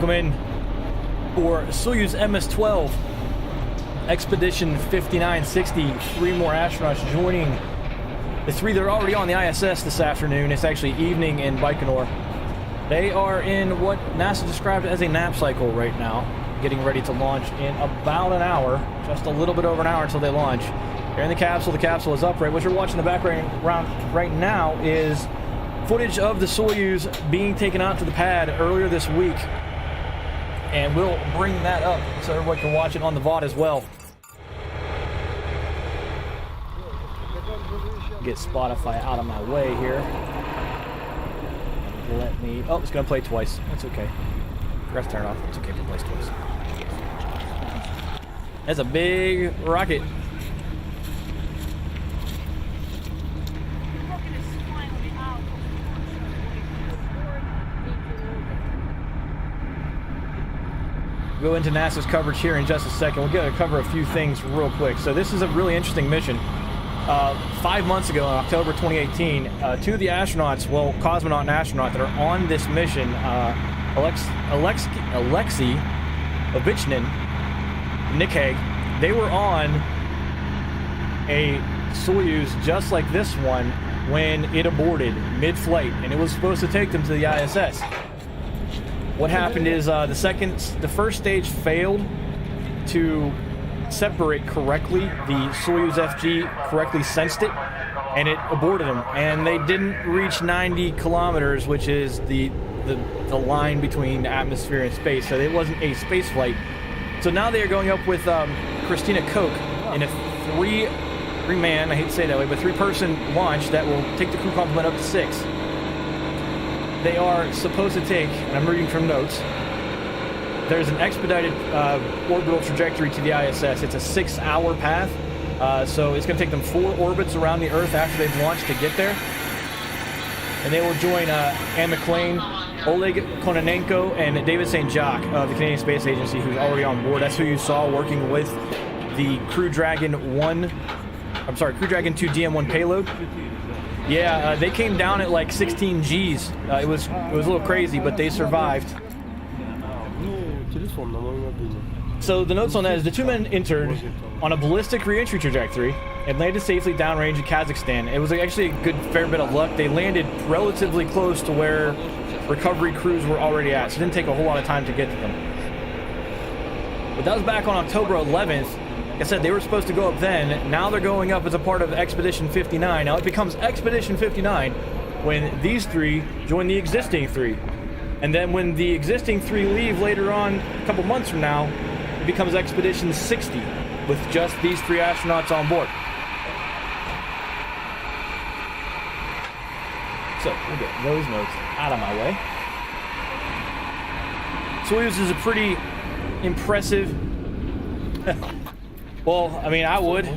Welcome in for Soyuz MS-12 Expedition 5960. 3 more astronauts joining the 3 that are already on the ISS this afternoon. It's actually evening in Baikonur. They are in what NASA described as a nap cycle right now, getting ready to launch in about an hour, just a little bit over an hour until they launch. They're in the capsule. The capsule is upright. What you're watching in the background right now is footage of the Soyuz being taken out to the pad earlier this week. And we'll bring that up so everyone can watch it on the VOD as well. Get Spotify out of my way here. Let me... Oh, it's going to play twice. That's okay. Forgot to turn it off. It's okay if it plays twice. That's a big rocket. Go into NASA's coverage here in just a second. We're going to cover a few things real quick. So this is a really interesting mission. 5 months ago, in October 2018, 2 of the astronauts, well, cosmonaut and astronaut that are on this mission, Aleksey Ovchinin, Nick Hague, they were on a Soyuz just like this one when it aborted mid-flight, and it was supposed to take them to the ISS. What happened is the first stage failed to separate correctly. The Soyuz FG correctly sensed it, and it aborted them. And they didn't reach 90 kilometers, which is the line between the atmosphere and space. So it wasn't a space flight. So now they are going up with Christina Koch in a three-man, I hate to say it that way, but 3-person launch that will take the crew complement up to 6. They are supposed to take, and I'm reading from notes, there's an expedited orbital trajectory to the ISS. It's a 6-hour path, so it's going to take them 4 orbits around the Earth after they've launched to get there. And they will join Anne McLean, Oleg Kononenko, and David St. Jacques of the Canadian Space Agency, who's already on board. That's who you saw working with the Crew Dragon 2 DM1 payload. Yeah, they came down at like 16 Gs. It was a little crazy, but they survived. So the notes on that is the 2 men entered on a ballistic re-entry trajectory and landed safely downrange in Kazakhstan. It was actually a good fair bit of luck. They landed relatively close to where recovery crews were already at, so it didn't take a whole lot of time to get to them. But that was back on October 11th. Like I said, they were supposed to go up then. Now they're going up as a part of Expedition 59. Now it becomes Expedition 59 when these 3 join the existing 3. And then when the existing 3 leave later on, a couple months from now, it becomes Expedition 60 with just these 3 astronauts on board. So we'll get those notes out of my way. Soyuz is a pretty impressive... Well, I mean, I would.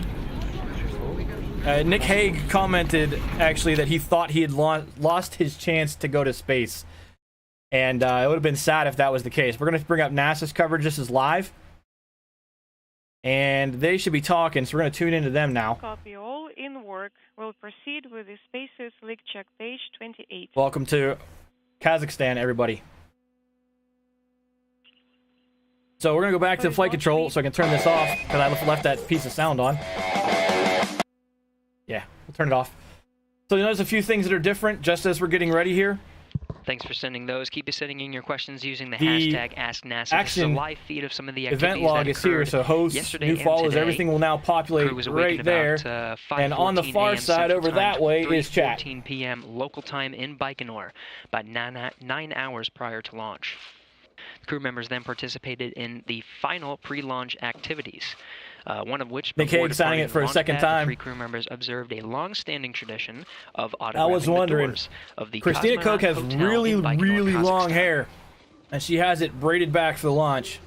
Nick Hague commented, actually, that he thought he had lost his chance to go to space. And it would have been sad if that was the case. We're going to bring up NASA's coverage. This is live. And they should be talking, so we're going to tune into them now. Copy all in work. We'll proceed with the Spaces Leak Check page 28. Welcome to Kazakhstan, everybody. So we're going to go back to flight control so I can turn this off because I left that piece of sound on. Yeah, we'll turn it off. So you notice a few things that are different just as we're getting ready here. Thanks for sending those. Keep sending in your questions using the hashtag AskNASA. This is a live feed of some of the activities event log is here, so hosts, new followers, everything will now populate right there. And on the far side over that way is chat. 14 p.m. local time in Baikonur, about 9 hours prior to launch. Crew members then participated in the final pre-launch activities, one of which, before signing it for a second time, 3 crew members observed a long-standing tradition of autographing the doors of the Christina Koch has really long hair, and she has it braided back for the launch.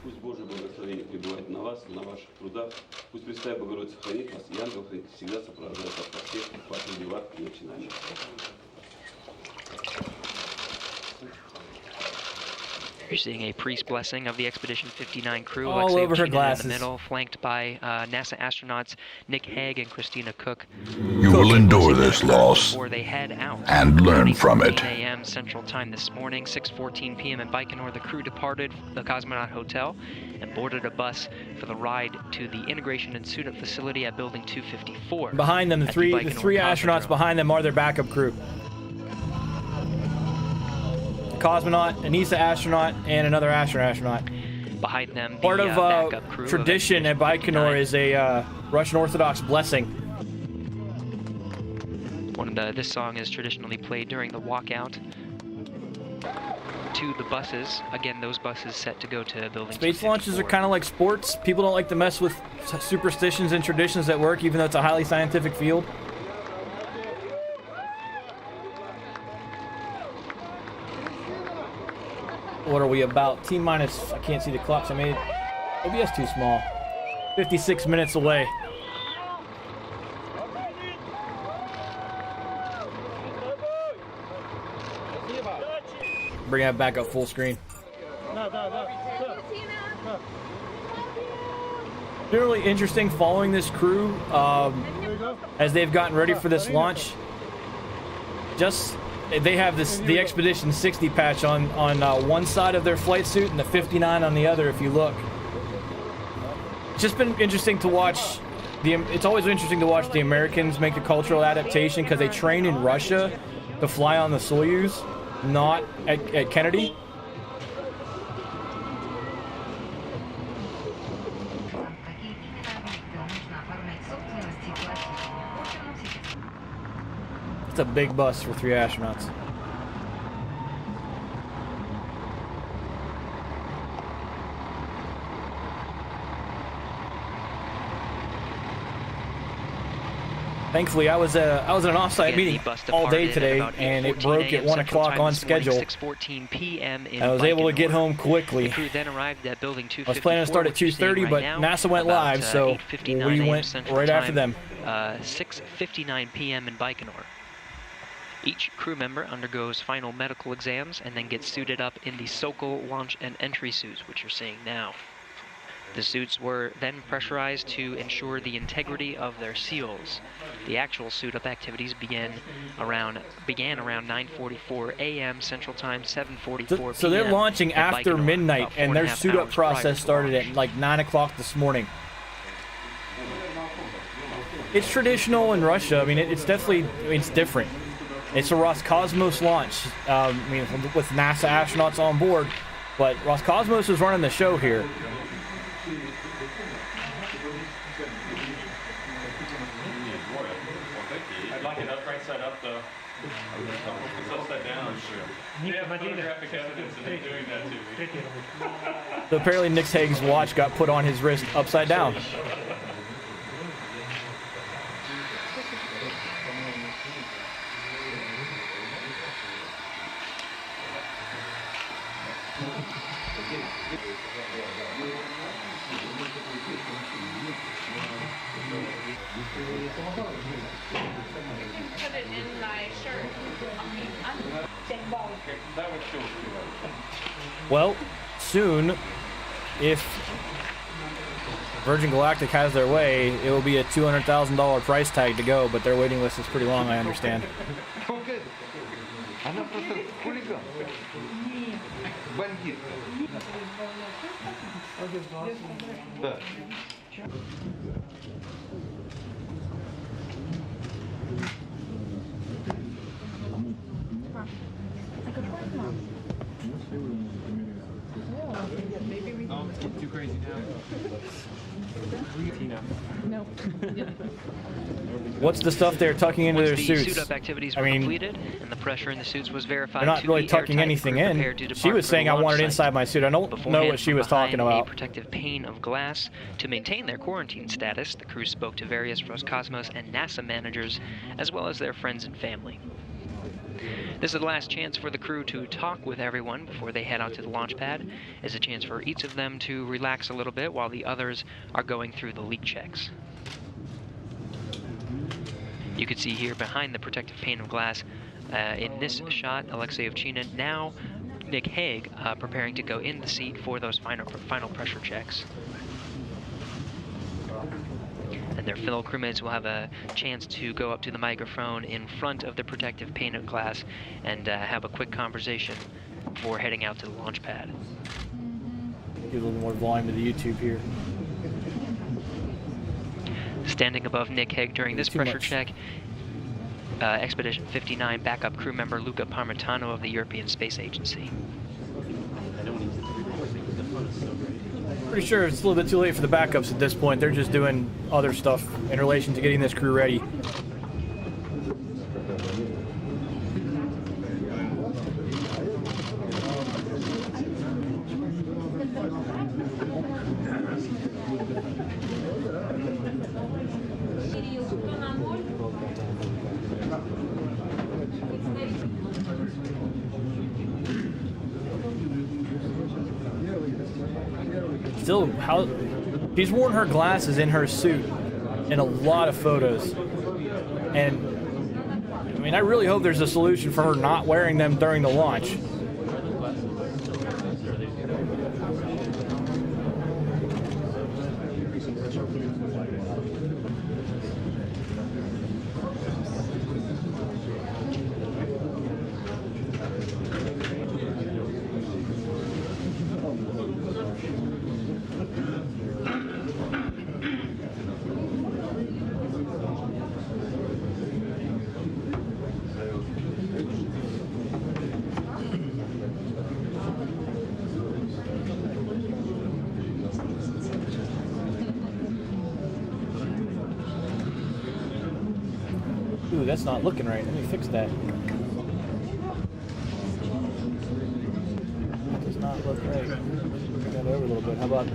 You're seeing a priest blessing of the Expedition 59 crew. All Aleksey over her Ovchinin glasses. in the middle, flanked by NASA astronauts Nick Hague and Christina Koch. You will endure this loss Before they head out. and learn from it. 9:14 a.m. Central Time this morning, 6:14 p.m. in Baikonur, the crew departed the Cosmonaut Hotel and boarded a bus for the ride to the Integration and Suit-Up Facility at Building 254. Behind them, the three astronauts Cosmodrome. behind them are their backup crew. Cosmonaut, an ESA astronaut, and another astronaut. Behind them, the Part of backup crew tradition at Baikonur is a Russian Orthodox blessing. This song is traditionally played during the walkout to the buses. Again, those buses set to go to Building Space 254. launches are kind of like sports. People don't like to mess with superstitions and traditions at work, even though it's a highly scientific field. What are we about? T-minus, I can't see the clocks I made. OBS too small. 56 minutes away. Bring that back up full screen. Really interesting following this crew as they've gotten ready for this launch. They have the Expedition 60 patch on one side of their flight suit and the 59 on the other, if you look. It's just been interesting to watch. It's always interesting to watch the Americans make the cultural adaptation because they train in Russia to fly on the Soyuz, not at Kennedy. It's a big bus for 3 astronauts. Thankfully, I was at an off-site meeting all day today, and it broke at 1 o'clock on schedule. 6:14 p.m. in I was able to Baikonur. get home quickly. The crew then arrived at Building 254. I was planning to start at 2:30, but NASA went live, so we went right after them. 6:59 p.m. in Baikonur. Each crew member undergoes final medical exams and then gets suited up in the Sokol launch and entry suits, which you're seeing now. The suits were then pressurized to ensure the integrity of their seals. The actual suit-up activities began around 9:44 a.m. Central Time, 7:44 p.m. So they're launching at after Baikonur, midnight, about and their 4.5 suit-up hours prior process to started launch. at like 9 o'clock this morning. It's traditional in Russia. I mean, it's definitely, it's different. It's a Roscosmos launch, with NASA astronauts on board, but Roscosmos is running the show here. I'd like it upright side up though. It's upside down. They have photographic evidence of them doing that to me. So apparently Nick Hague's watch got put on his wrist upside down. Put it in my shirt. That would show. Well, soon, if Virgin Galactic has their way, it will be a $200,000 price tag to go, but their waiting list is pretty long, I understand. Она просто хулиган. Бандит. Да. Too crazy now. What's the stuff they're tucking into their Once the suits? suit-up activities I were mean, completed and the pressure in the suits was verified, they're not to really be tucking airtight, anything crew in. prepared to She depart was for saying, the I launch want it site. inside my suit. I don't know Beforehand, what she from was talking behind about. a protective pane of glass to maintain their quarantine status, the crew spoke to various Roscosmos and NASA managers, as well as their friends and family. This is the last chance for the crew to talk with everyone before they head out to the launch pad. It's a chance for each of them to relax a little bit while the others are going through the leak checks. You can see here behind the protective pane of glass, in this shot, Aleksey Ovchinin now Nick Hague preparing to go in the seat for those final pressure checks. And their fellow crewmates will have a chance to go up to the microphone in front of the protective painted glass and have a quick conversation before heading out to the launch pad. Give a little more volume to the YouTube here. Standing above Nick Hague during this pressure check, Expedition 59 backup crew member Luca Parmitano of the European Space Agency. Pretty sure it's a little bit too late for the backups at this point. They're just doing other stuff in relation to getting this crew ready. Still, how she's worn her glasses in her suit in a lot of photos, and I mean, I really hope there's a solution for her not wearing them during the launch. Ooh, that's not looking right. Let me fix that. That does not look right. Bring that over a little bit. How about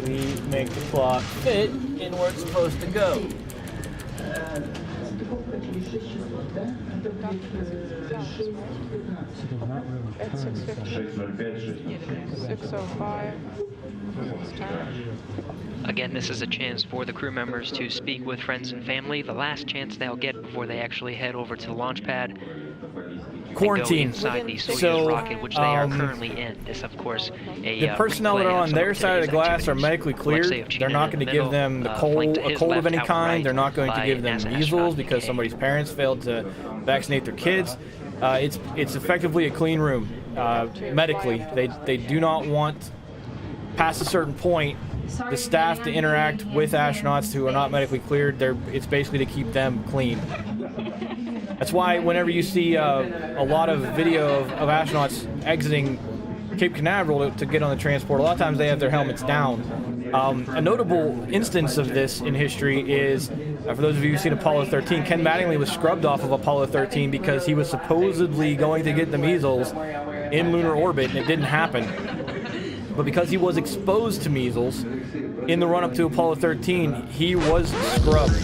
we make the clock fit in where it's supposed to go? At 6:50. 6:05. It's time. Again, this is a chance for the crew members to speak with friends and family, the last chance they'll get before they actually head over to the launch pad. Quarantine. Inside the Soyuz So, rocket, which they are currently in. This, of course, a the personnel that are on their side of the glass are medically cleared. They're not going to give them the cold of any kind. They're not going to give them measles because somebody's parents failed to vaccinate their kids. It's effectively a clean room medically. They do not want, past a certain point, the staff to interact with astronauts who are not medically cleared. It's basically to keep them clean. That's why whenever you see a lot of video of astronauts exiting Cape Canaveral to get on the transport, a lot of times they have their helmets down. A notable instance of this in history is, for those of you who've seen Apollo 13, Ken Mattingly was scrubbed off of Apollo 13 because he was supposedly going to get the measles in lunar orbit, and it didn't happen. But because he was exposed to measles in the run-up to Apollo 13, he was scrubbed.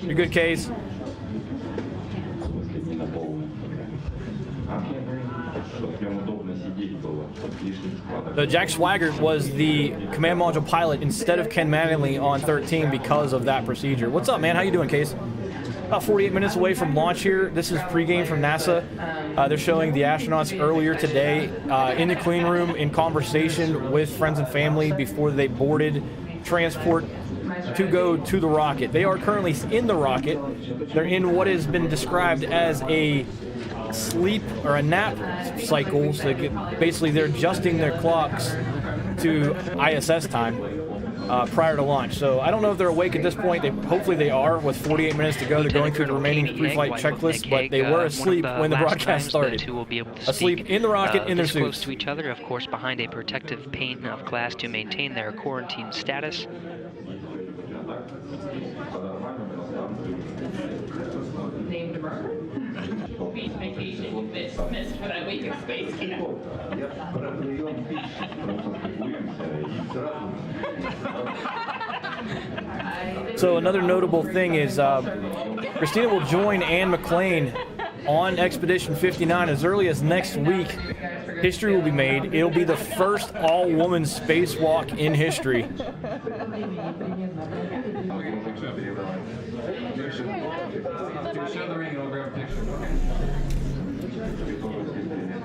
You're good, Case. So Jack Swigert was the command module pilot instead of Ken Mattingly on 13 because of that procedure. What's up, man? How you doing, Case? About 48 minutes away from launch here. This is pregame from NASA. They're showing the astronauts earlier today in the clean room in conversation with friends and family before they boarded transport to go to the rocket. They are currently in the rocket. They're in what has been described as a sleep or a nap cycle. So basically they're adjusting their clocks to ISS time prior to launch. So I don't know if they're awake at this point. Hopefully they are. With 48 minutes to go, they're going through the remaining pre-flight checklist, but they were asleep when the broadcast started. Asleep in the rocket in their suits. Close to each other, of course, behind a protective pane of glass to maintain their quarantine status. Named Mercer. Beach vacation missed for that week of space camp. So another notable thing is Christina will join Anne McClain on Expedition 59 as early as next week. History will be made. It'll be the first all-woman spacewalk in history.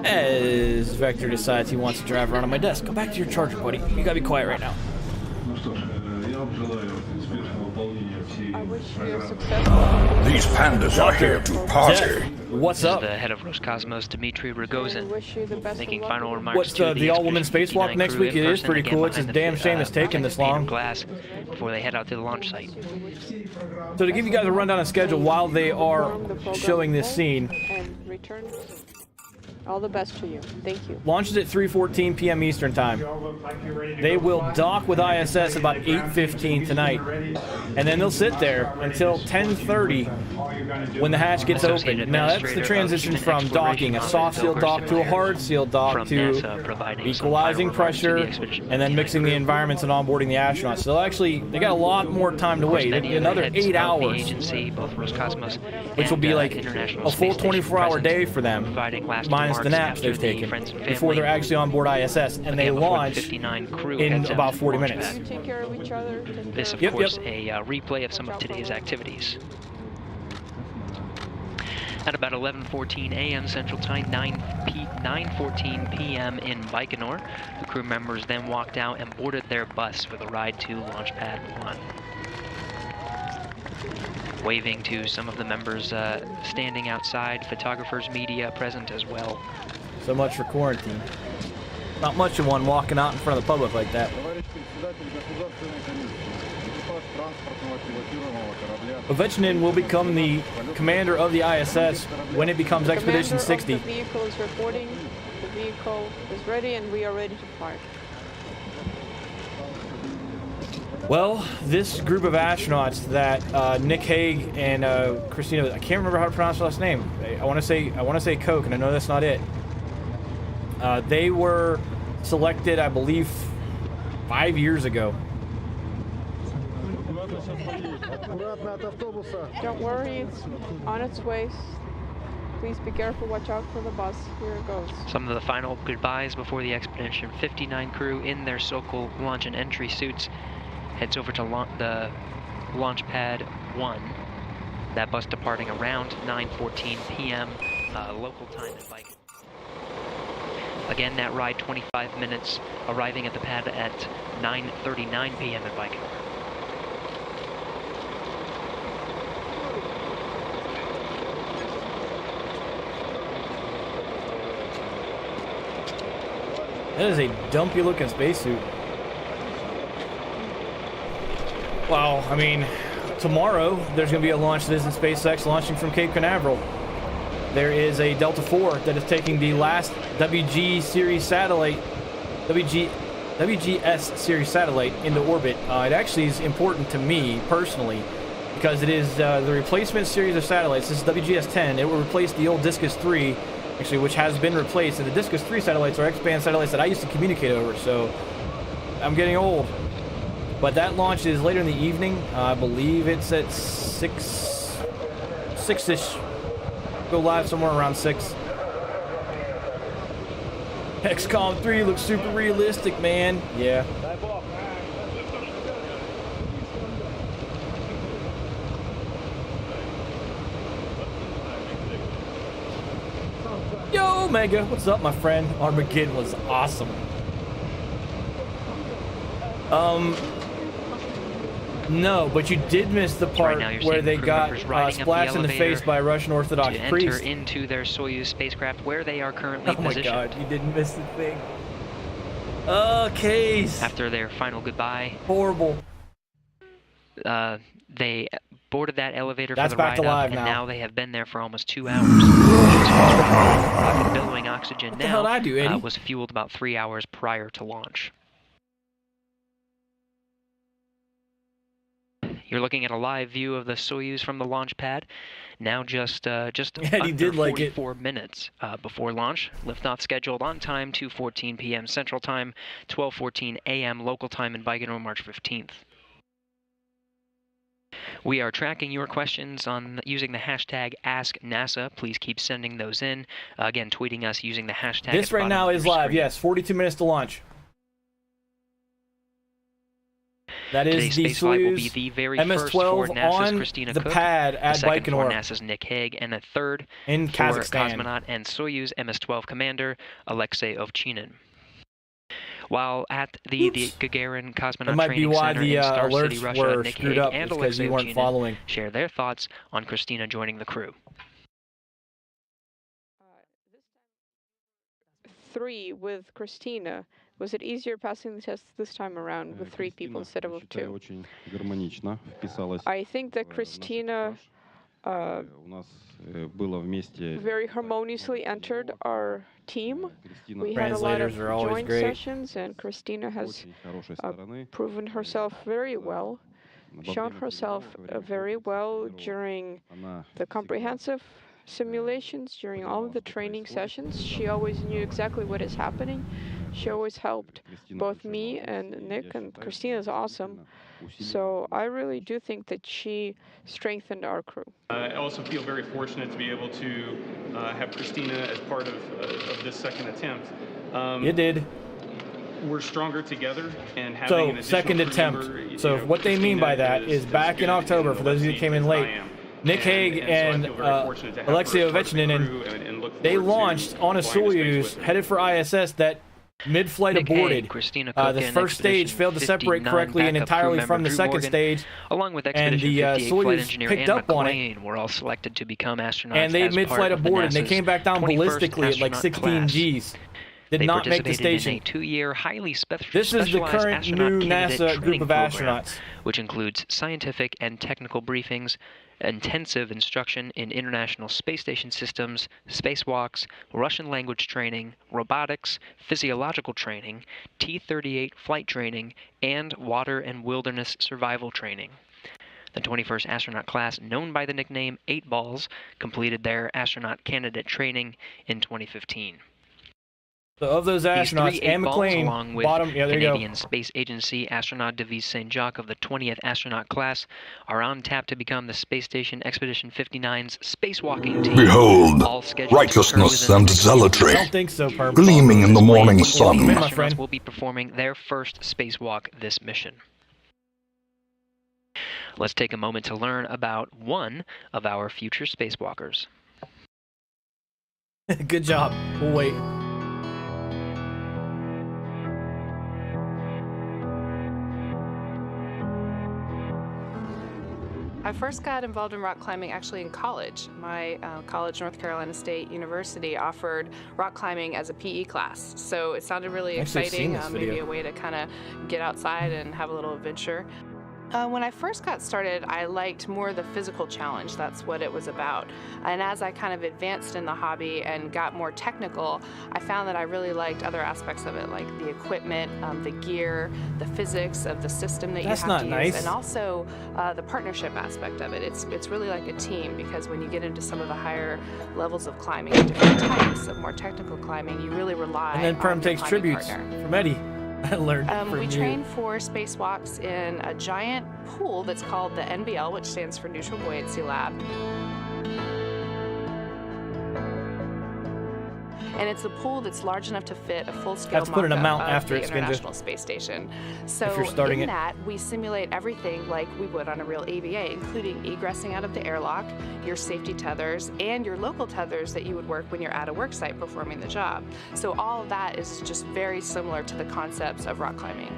As Vector decides he wants to drive around on my desk. Go back to your charger, buddy. You gotta be quiet right now. I wish you success. These pandas are here to party. Jeff, what's This is up? the head of Roscosmos, Dmitry I Rogozin, wish you the best making of luck. final remarks What's to the all-woman Expedition spacewalk 59 next crew week? in It is person, pretty again cool. It's a behind damn the, shame it's taking this pane of long. glass before they head out to the launch site. So to give you guys a rundown of schedule while they are showing this scene, And return. All the best to you. Thank you. launches at 3:14 p.m. Eastern Time. They will dock with ISS about 8:15 tonight, and then they'll sit there until 10:30 when the hatch gets Associate open. Now that's the transition from docking, a soft seal dock to a hard seal dock From to NASA providing some equalizing final remarks to the pressure, Expedition and then 59 mixing the crew. environments and onboarding the astronauts. So they got a lot more time to Of course, wait. many of the Another heads 8 of the hours, agency, both Roscosmos which will and, be like International a full Space Station 24-hour present, day for them, providing last minus the remarks naps after they've the taken, friends and before they're family. actually on board ISS, and they Again, before the launch 59 crew in heads out about to 40 the launch minutes. pad. Take care of each other. Take This, care of Yep, course, yep. a replay of some of today's activities. At about 11:14 a.m. Central Time, 9:14 p.m. in Baikonur, the crew members then walked out and boarded their bus for the ride to Launchpad 1. Waving to some of the members standing outside, photographers, media present as well. So much for quarantine. Not much of one walking out in front of the public like that. Ovchinin will become the commander of the ISS when it becomes The Expedition commander 60. of the vehicle is reporting. The vehicle is ready and we are ready to fire. Well, this group of astronauts that Nick Hague and Christina, I can't remember how to pronounce her last name. I want to say Koch, and I know that's not it. They were selected, I believe, 5 years ago. Don't worry, it's on its way. Please be careful, watch out for the bus. Here it goes. Some of the final goodbyes before the Expedition 59 crew in their Sokol launch and entry suits heads over to the launch pad 1. That bus departing around 9:14 p.m. Local time in Baikonur. Again, that ride 25 minutes, arriving at the pad at 9:39 p.m. in Baikonur. That is a dumpy looking spacesuit. Well, I mean, tomorrow there's going to be a launch that isn't SpaceX launching from Cape Canaveral. There is a Delta IV that is taking the last WG series satellite, WGS series satellite into orbit. It actually is important to me personally because it is the replacement series of satellites. This is WGS-10. It will replace the old Discus 3, actually, which has been replaced. And the Discus 3 satellites are X-band satellites that I used to communicate over. So I'm getting old. But that launch is later in the evening. I believe it's at 6-ish. Go live somewhere around 6. XCOM 3 looks super realistic, man. Yeah. Yo, Omega, what's up, my friend? Armageddon was awesome. No, but you did miss the part now you're where seeing they crew got members riding up the splashed in the elevator face by a Russian Orthodox to priest. enter into their Soyuz spacecraft where they are currently Oh my positioned. god, you didn't miss the thing. Oh, Case. After their final goodbye, Horrible. they boarded that elevator That's for the back to ride up, live and now. now they have been there for almost 2 hours. The billowing oxygen What the hell did I do, Eddie? was fueled about 3 hours prior to launch. You're looking at a live view of the Soyuz from the launch pad. Now just under did like it. 44 minutes before launch. Liftoff scheduled on time, 2:14 p.m. Central Time, 12:14 a.m. local time in Baikonur, March 15th. We are tracking your questions on using the hashtag AskNASA. Please keep sending those in. Again, tweeting us using the hashtag. This right now is live, yes. 42 minutes to launch. That is Today's the spaceflight will be Soyuz the very first for MS-12 NASA's on Christina the Koch, pad the at second for Baikonur NASA's Nick Hague, and a third in for Kazakhstan. cosmonaut and Soyuz MS-12 commander Aleksey Ovchinin. While at the Gagarin That Cosmonaut might be Training why Center the in Star City, alerts Russia, were Nick screwed Hague up. and It's because Aleksey you weren't Ovchinin following. share their thoughts on Christina joining the crew. Three with Christina. Was it easier passing the test this time around with 3 people instead of 2? I think that Christina very harmoniously entered our team. We had a lot of Translators are always joint great. sessions, and Christina has proven herself very well, shown herself very well during the comprehensive simulations, during all of the training sessions. She always knew exactly what is happening. She always helped both me and Nick, and Christina is awesome. So I really do think that she strengthened our crew. I also feel very fortunate to be able to have Christina as part of this second attempt. You did. We're stronger together, and having So, an additional second crew attempt. member, So what they mean by that is back in October, for those of you that came in late, Nick Hague and Aleksey Ovchinin, they launched on a Soyuz headed for ISS that mid-flight aborted. The first stage failed to separate correctly and entirely from the second stage, along with and Expedition the 58 flight Soyuz engineer picked Anne up on it, McLean were all selected to become astronauts. and they as mid-flight part of the aborted, and they NASA's came back down 21st ballistically at like astronaut 16 class. Gs. Did They not make the participated station. in a 2-year, highly specialized This is the current astronaut new candidate NASA group training of program, astronauts. which includes scientific and technical briefings, intensive instruction in international space station systems, spacewalks, Russian language training, robotics, physiological training, T-38 flight training, and water and wilderness survival training. The 21st astronaut class, known by the nickname 8 Balls, completed their astronaut candidate training in 2015. So of those astronauts, These 3 Anne 8 balls, McLean, along with bottom, yeah, there you Canadian go. Space Agency astronaut Devise St. Jacques of the 20th astronaut class, are on tap to become the Space Station Expedition 59's spacewalking team. Behold, All scheduled to occur righteousness within the and next zealotry, I don't think so, Perm. gleaming in the morning This way, sun. Come in, my astronauts friend. will be performing their first spacewalk this mission. Let's take a moment to learn about one of our future spacewalkers. Good job. We'll wait. I first got involved in rock climbing actually in college. My college, North Carolina State University, offered rock climbing as a PE class. So it sounded really exciting, maybe a way to kind of get outside and have a little adventure. When I first got started, I liked more the physical challenge. That's what it was about. And as I kind of advanced in the hobby and got more technical, I found that I really liked other aspects of it, like the equipment, the gear, the physics of the system that you have to use, and also the partnership aspect of it. It's really like a team, because when you get into some of the higher levels of climbing, different types of more technical climbing, you really rely on your climbing partner. And then Perm takes tributes from Eddie. I learned from we you. train for spacewalks in a giant pool that's called the NBL, which stands for Neutral Buoyancy Lab. And it's a pool that's large enough to fit a full-scale mock-up of the International Space Station. So in that, we simulate everything like we would on a real AVA, including egressing out of the airlock, your safety tethers, and your local tethers that you would work when you're at a work site performing the job. So all of that is just very similar to the concepts of rock climbing.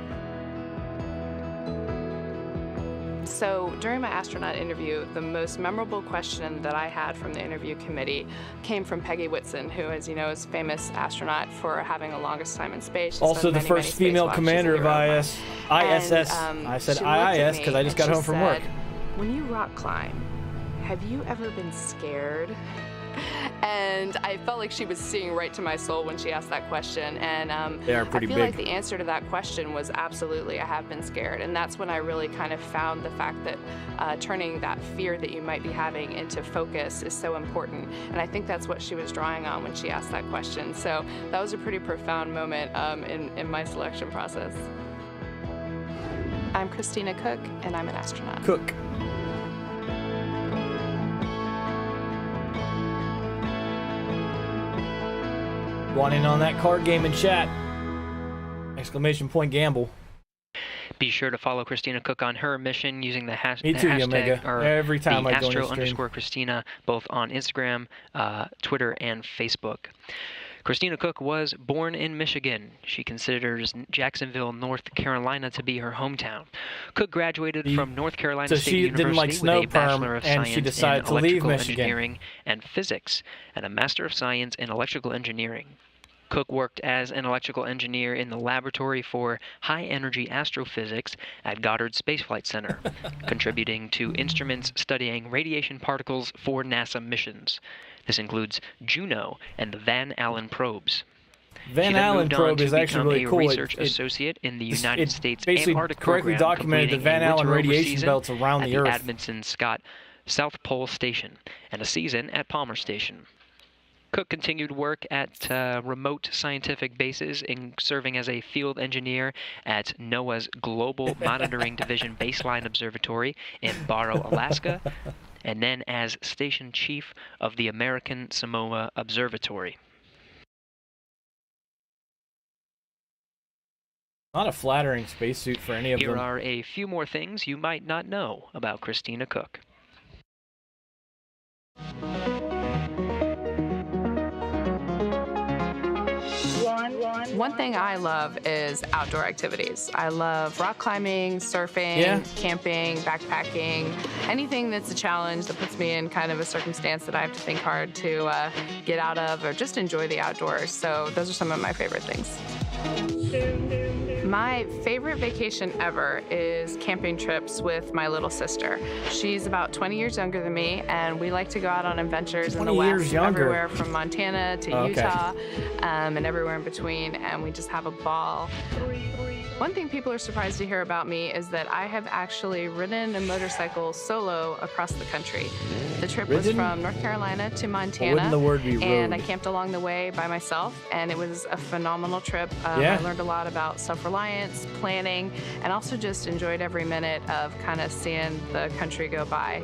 So during my astronaut interview, the most memorable question that I had from the interview committee came from Peggy Whitson, who, as you know, is a famous astronaut for having the longest time in space. She's also the first female commander of ISS. I said IIS because I just got home from work. When you rock climb, have you ever been scared? And I felt like she was seeing right to my soul when she asked that question. And they are pretty I feel big. like the answer to that question was absolutely, I have been scared. And that's when I really kind of found the fact that turning that fear that you might be having into focus is so important. And I think that's what she was drawing on when she asked that question. So that was a pretty profound moment in my selection process. I'm Christina Koch, and I'm an astronaut. Cook. Want in on that card game in chat? ! Gamble. Be sure to follow Christina Koch on her mission using the Me too, hashtag Omega. or Every time the I join the stream. Astro_Christina, both on Instagram, Twitter, and Facebook. Christina Koch was born in Michigan. She considers Jacksonville, North Carolina to be her hometown. Koch graduated from North Carolina State University with a Bachelor of Science in Electrical Engineering and Physics and a Master of Science in Electrical Engineering. Koch worked as an electrical engineer in the laboratory for high-energy astrophysics at Goddard Space Flight Center, contributing to instruments studying radiation particles for NASA missions. This includes Juno and the Van Allen probes. Van Allen probe is actually really cool. Research associate in the United States Antarctic correctly program, documented the Van Allen radiation belts around the Earth. At the Edmondson Scott South Pole Station, and a season at Palmer Station. Koch continued work at remote scientific bases, serving as a field engineer at NOAA's Global Monitoring Division Baseline Observatory in Barrow, Alaska, and then as station chief of the American Samoa Observatory. Not a flattering spacesuit for any of them. Here are a few more things you might not know about Christina Koch. One thing I love is outdoor activities. I love rock climbing, surfing, camping, backpacking, anything that's a challenge that puts me in kind of a circumstance that I have to think hard to get out of or just enjoy the outdoors. So those are some of my favorite things. My favorite vacation ever is camping trips with my little sister. She's about 20 years younger than me, and we like to go out on adventures in the West, everywhere from Montana to Utah, and everywhere in between, and we just have a ball. One thing people are surprised to hear about me is that I have actually ridden a motorcycle solo across the country. The trip was from North Carolina to Montana, and I camped along the way by myself, and it was a phenomenal trip. I learned a lot about self-reliance, planning, and also just enjoyed every minute of kind of seeing the country go by.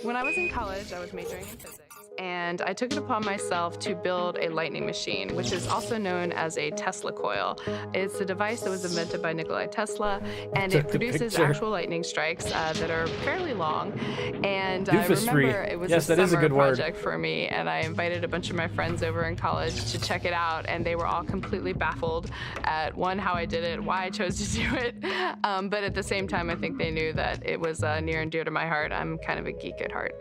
When I was in college, I was majoring in physics. And I took it upon myself to build a lightning machine, which is also known as a Tesla coil. It's a device that was invented by Nikola Tesla, and it produces actual lightning strikes that are fairly long. And I remember it was a summer project for me, and I invited a bunch of my friends over in college to check it out, and they were all completely baffled at, one, how I did it, why I chose to do it, but at the same time, I think they knew that it was near and dear to my heart. I'm kind of a geek at heart.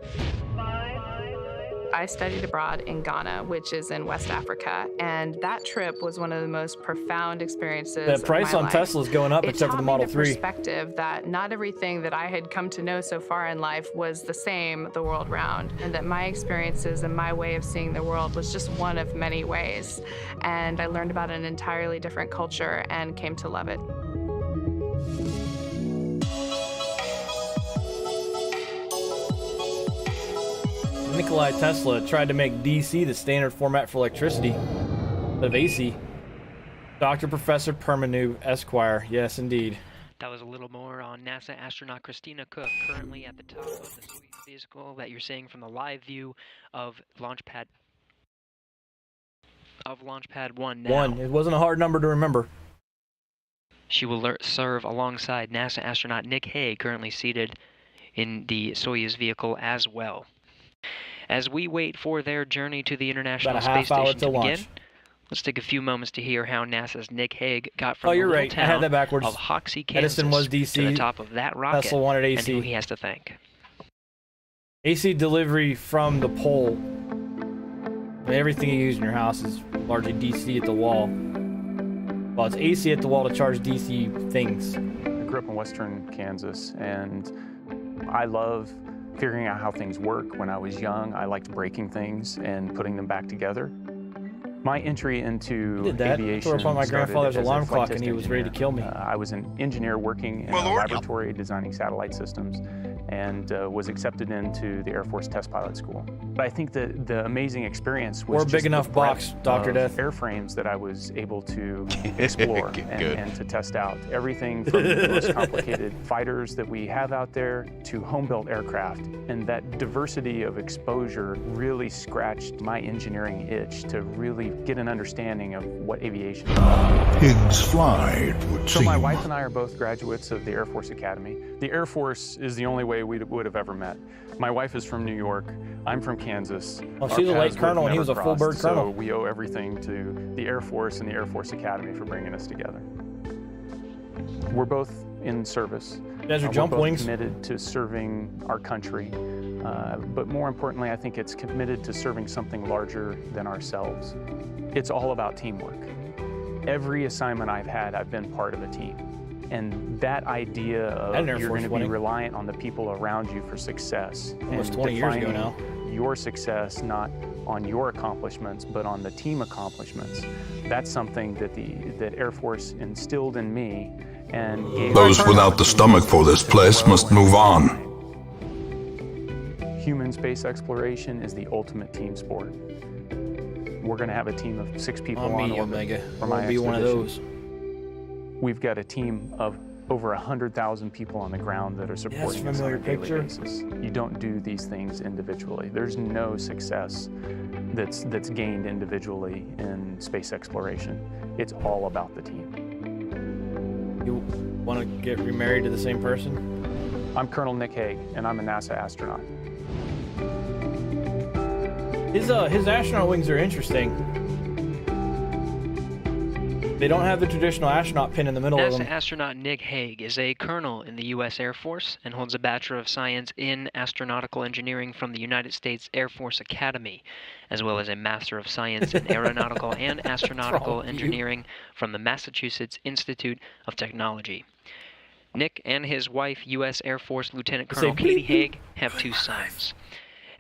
I studied abroad in Ghana, which is in West Africa, and that trip was one of the most profound experiences. The price on Tesla is going up, except for the Model 3. Perspective that not everything that I had come to know so far in life was the same the world round, and that my experiences and my way of seeing the world was just one of many ways. And I learned about an entirely different culture and came to love it. Nikola Tesla tried to make DC the standard format for electricity, but of AC. Dr. Professor Permanu, Esquire. Yes, indeed. That was a little more on NASA astronaut Christina Koch, currently at the top of the Soyuz vehicle that you're seeing from the live view of Launchpad 1 now. 1. It wasn't a hard number to remember. She will serve alongside NASA astronaut Nick Hague, currently seated in the Soyuz vehicle as well. As we wait for their journey to the International Space Station to begin, let's take a few moments to hear how NASA's Nick Hague got from the little town of Hoxie, Kansas, Edison was DC, to the top of that rocket, Tesla wanted AC. And who he has to thank. AC delivery from the pole. I mean, everything you use in your house is largely DC at the wall. Well, it's AC at the wall to charge DC things. I grew up in western Kansas, and I love figuring out how things work. When I was young, I liked breaking things and putting them back together. My entry into aviation tore upon my grandfather's alarm clock, and he was ready to kill me. I was an engineer working in a laboratory designing satellite systems, and was accepted into the Air Force Test Pilot School. But I think that the amazing experience was or big enough box, Dr. Death. Airframes that I was able to explore and to test out. Everything from the most complicated fighters that we have out there to home-built aircraft. And that diversity of exposure really scratched my engineering itch to really get an understanding of what aviation is. Pigs fly, it would So seem. my wife and I are both graduates of the Air Force Academy. The Air Force is the only way we would have ever met. My wife is from New York. I'm from Kansas. Oh, she's a late colonel and he was a full bird colonel. So we owe everything to the Air Force and the Air Force Academy for bringing us together. We're both in service. Guys are jump we're both wings. committed to serving our country. But more importantly, I think it's committed to serving something larger than ourselves. It's all about teamwork. Every assignment I've had, I've been part of a team. And that idea of you're going to be reliant on the people around you for success. Almost 20 years ago now. Your success, not on your accomplishments, but on the team accomplishments. That's something that that Air Force instilled in me and gave Those without the stomach for this place must move on. Human space exploration is the ultimate team sport. We're going to have a team of 6 people on orbit. Omega. For my be one of those. We've got a team of over 100,000 people on the ground that are supporting us on a daily basis. You don't do these things individually. There's no success that's gained individually in space exploration. It's all about the team. You want to get remarried to the same person? I'm Colonel Nick Hague, and I'm a NASA astronaut. His astronaut wings are interesting. They don't have the traditional astronaut pin in the middle of them. NASA astronaut Nick Hague is a colonel in the U.S. Air Force and holds a Bachelor of Science in Astronautical Engineering from the United States Air Force Academy, as well as a Master of Science in Aeronautical and Astronautical Engineering from the Massachusetts Institute of Technology. Nick and his wife, U.S. Air Force Lieutenant Colonel Katie Hague, have 2 sons.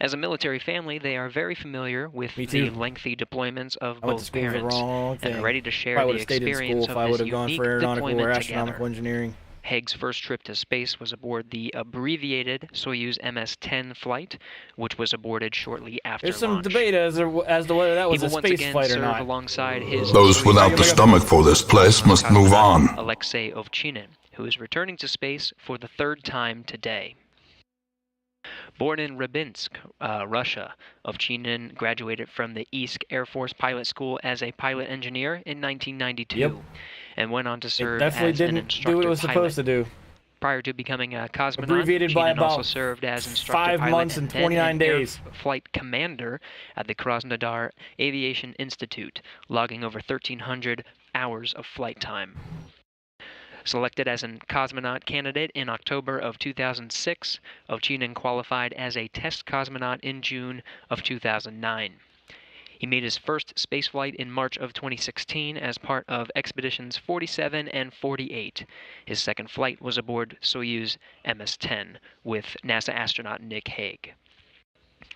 As a military family, they are very familiar with the lengthy deployments of both parents and are ready to share the experience of this unique deployment together. Engineering. Hague's first trip to space was aboard the abbreviated Soyuz MS-10 flight, which was aborted shortly after There's some launch. debate as to whether that was a space flight or not. Alongside his Those without the stomach for this place must move on. Aleksey Ovchinin, who is returning to space for the 3rd time today. Born in Rybinsk, Russia, Ovchinin graduated from the East Air Force Pilot School as a pilot engineer in 1992 and went on to serve as an instructor do what it was supposed to do. Prior to becoming a cosmonaut, Abbreviated by Ovchinin about also served as instructor 5 pilot months and 29 days. Air flight commander at the Krasnodar Aviation Institute, logging over 1,300 hours of flight time. Selected as a cosmonaut candidate in October of 2006, Ovchinin qualified as a test cosmonaut in June of 2009. He made his first spaceflight in March of 2016 as part of expeditions 47 and 48. His second flight was aboard Soyuz MS-10 with NASA astronaut Nick Hague.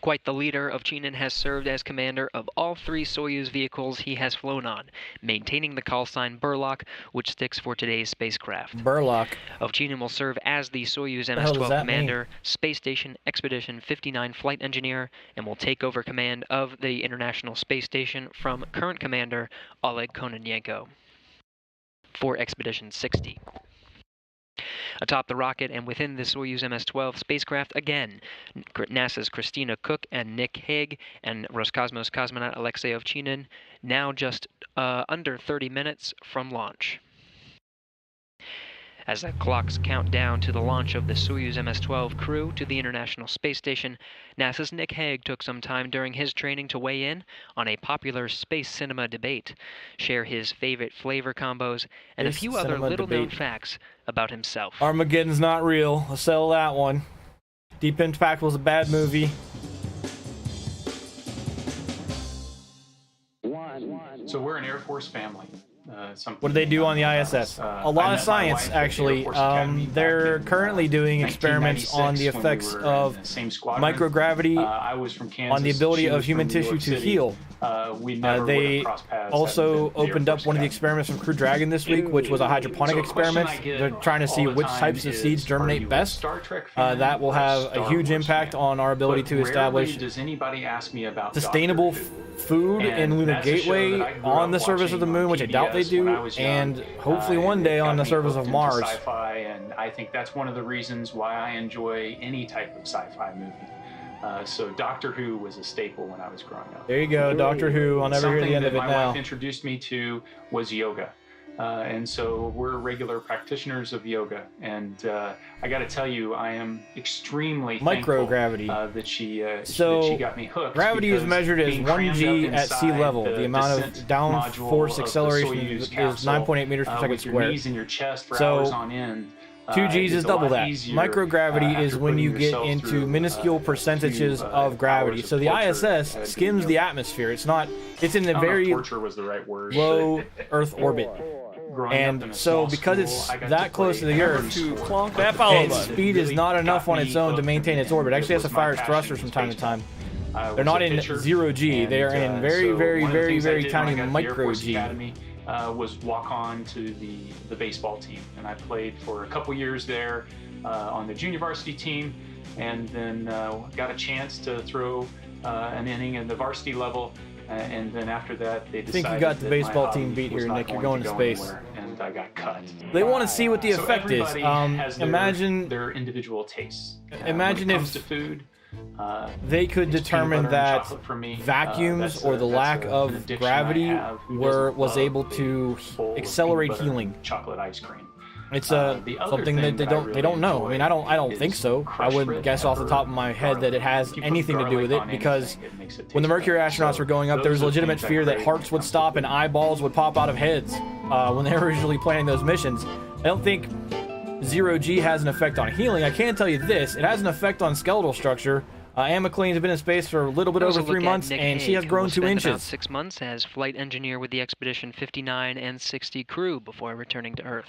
Quite the leader, Ovchinin has served as commander of all 3 Soyuz vehicles he has flown on, maintaining the call sign Burlock, which sticks for today's spacecraft. Burlock. Ovchinin will serve as the Soyuz MS-12 commander, Space Station Expedition 59 flight engineer, and will take over command of the International Space Station from current commander Oleg Kononenko for Expedition 60. Atop the rocket and within the Soyuz MS-12 spacecraft, again, NASA's Christina Koch and Nick Hague and Roscosmos cosmonaut Aleksey Ovchinin, now just under 30 minutes from launch. As the clocks count down to the launch of the Soyuz MS-12 crew to the International Space Station, NASA's Nick Hague took some time during his training to weigh in on a popular space cinema debate, share his favorite flavor combos, and a few other little-known facts about himself. Armageddon's not real. I'll settle that one. Deep Impact was a bad movie. So we're an Air Force family. What do they do on the ISS? A lot of science, actually. They're currently doing experiments on the effects of microgravity on the ability of human tissue to heal. we never would They have crossed paths. also having been the Air opened up Force one of the Academy. experiments from Crew Dragon this week, which was a hydroponic So a question experiment. I get They're trying to see all the which time types of is, seeds are germinate you a best. Star Trek fan That will or have a Star huge Wars impact fan? on our ability But to establish rarely does anybody ask me about sustainable Doctor Who. food And in Lunar that's a show that Gateway I grew on up the surface of the watching moon, on which I doubt they PBS do, when I was young. and hopefully one It day got on the me surface hooked of into Mars. Sci-fi, and I think that's one of the reasons why I enjoy any type of sci-fi movie. So Doctor Who was a staple when I was growing up. There you go, Doctor Who. I'll never hear the end of it Something that my now. wife introduced me to was yoga. And so we're regular practitioners of yoga. And I got to tell you, I am extremely Microgravity. thankful that she got me hooked. Gravity is because measured as being 1g crammed up at sea inside level. The amount of descent downforce module of the acceleration Soyuz is capsule, 9.8 meters per second with your squared. knees in your chest for So, hours on end. 2Gs is a double lot that. easier, Microgravity is after when putting you get yourself into through, minuscule percentages of gravity. hours So of the torture, ISS doing skims the yoga. atmosphere. It's in the I don't know if very torture was the right word, low but Earth orbit. growing up in And a so small because school, I it's got that to close to play the every Earth, sport. its speed is not enough on its own to maintain its orbit. It actually has to fire its thrusters from time to time. They're not in 0G. They are in very, very, very, very tiny micro G. Was walk on to the baseball team, and I played for a couple years there on the junior varsity team, and then got a chance to throw an inning at the varsity level, and then after that they decided I think you got the that baseball my team hobby beat was here, not Nick. You're going going to go space. anywhere, and I got cut. They want to see what the So effect is. everybody has their, Imagine their individual tastes. Imagine when it if comes to food, they could it's peanut determine butter and that chocolate for me. vacuums or the That's lack an of addiction gravity I have. Who was doesn't able love to a bowl of accelerate peanut butter healing. and chocolate ice cream. It's The other something that thing they I don't really know. I mean, I don't enjoy think is so. I crushed wouldn't red guess off the pepper top of my head that it has If you put anything to do with garlic it on because anything, it makes it when the taste Mercury better. astronauts So were going up, there was those are legitimate things I fear that crave hearts when would it stop comes and to eyeballs would pop out of heads when they were originally planning those missions. I don't think 0G has an effect on healing. I can tell you this: it has an effect on skeletal structure. Anne McLean has been in space for a little bit over 3 months, and she has grown 2 About inches. 6 months as flight engineer with the Expedition 59 and 60 crew before returning to Earth.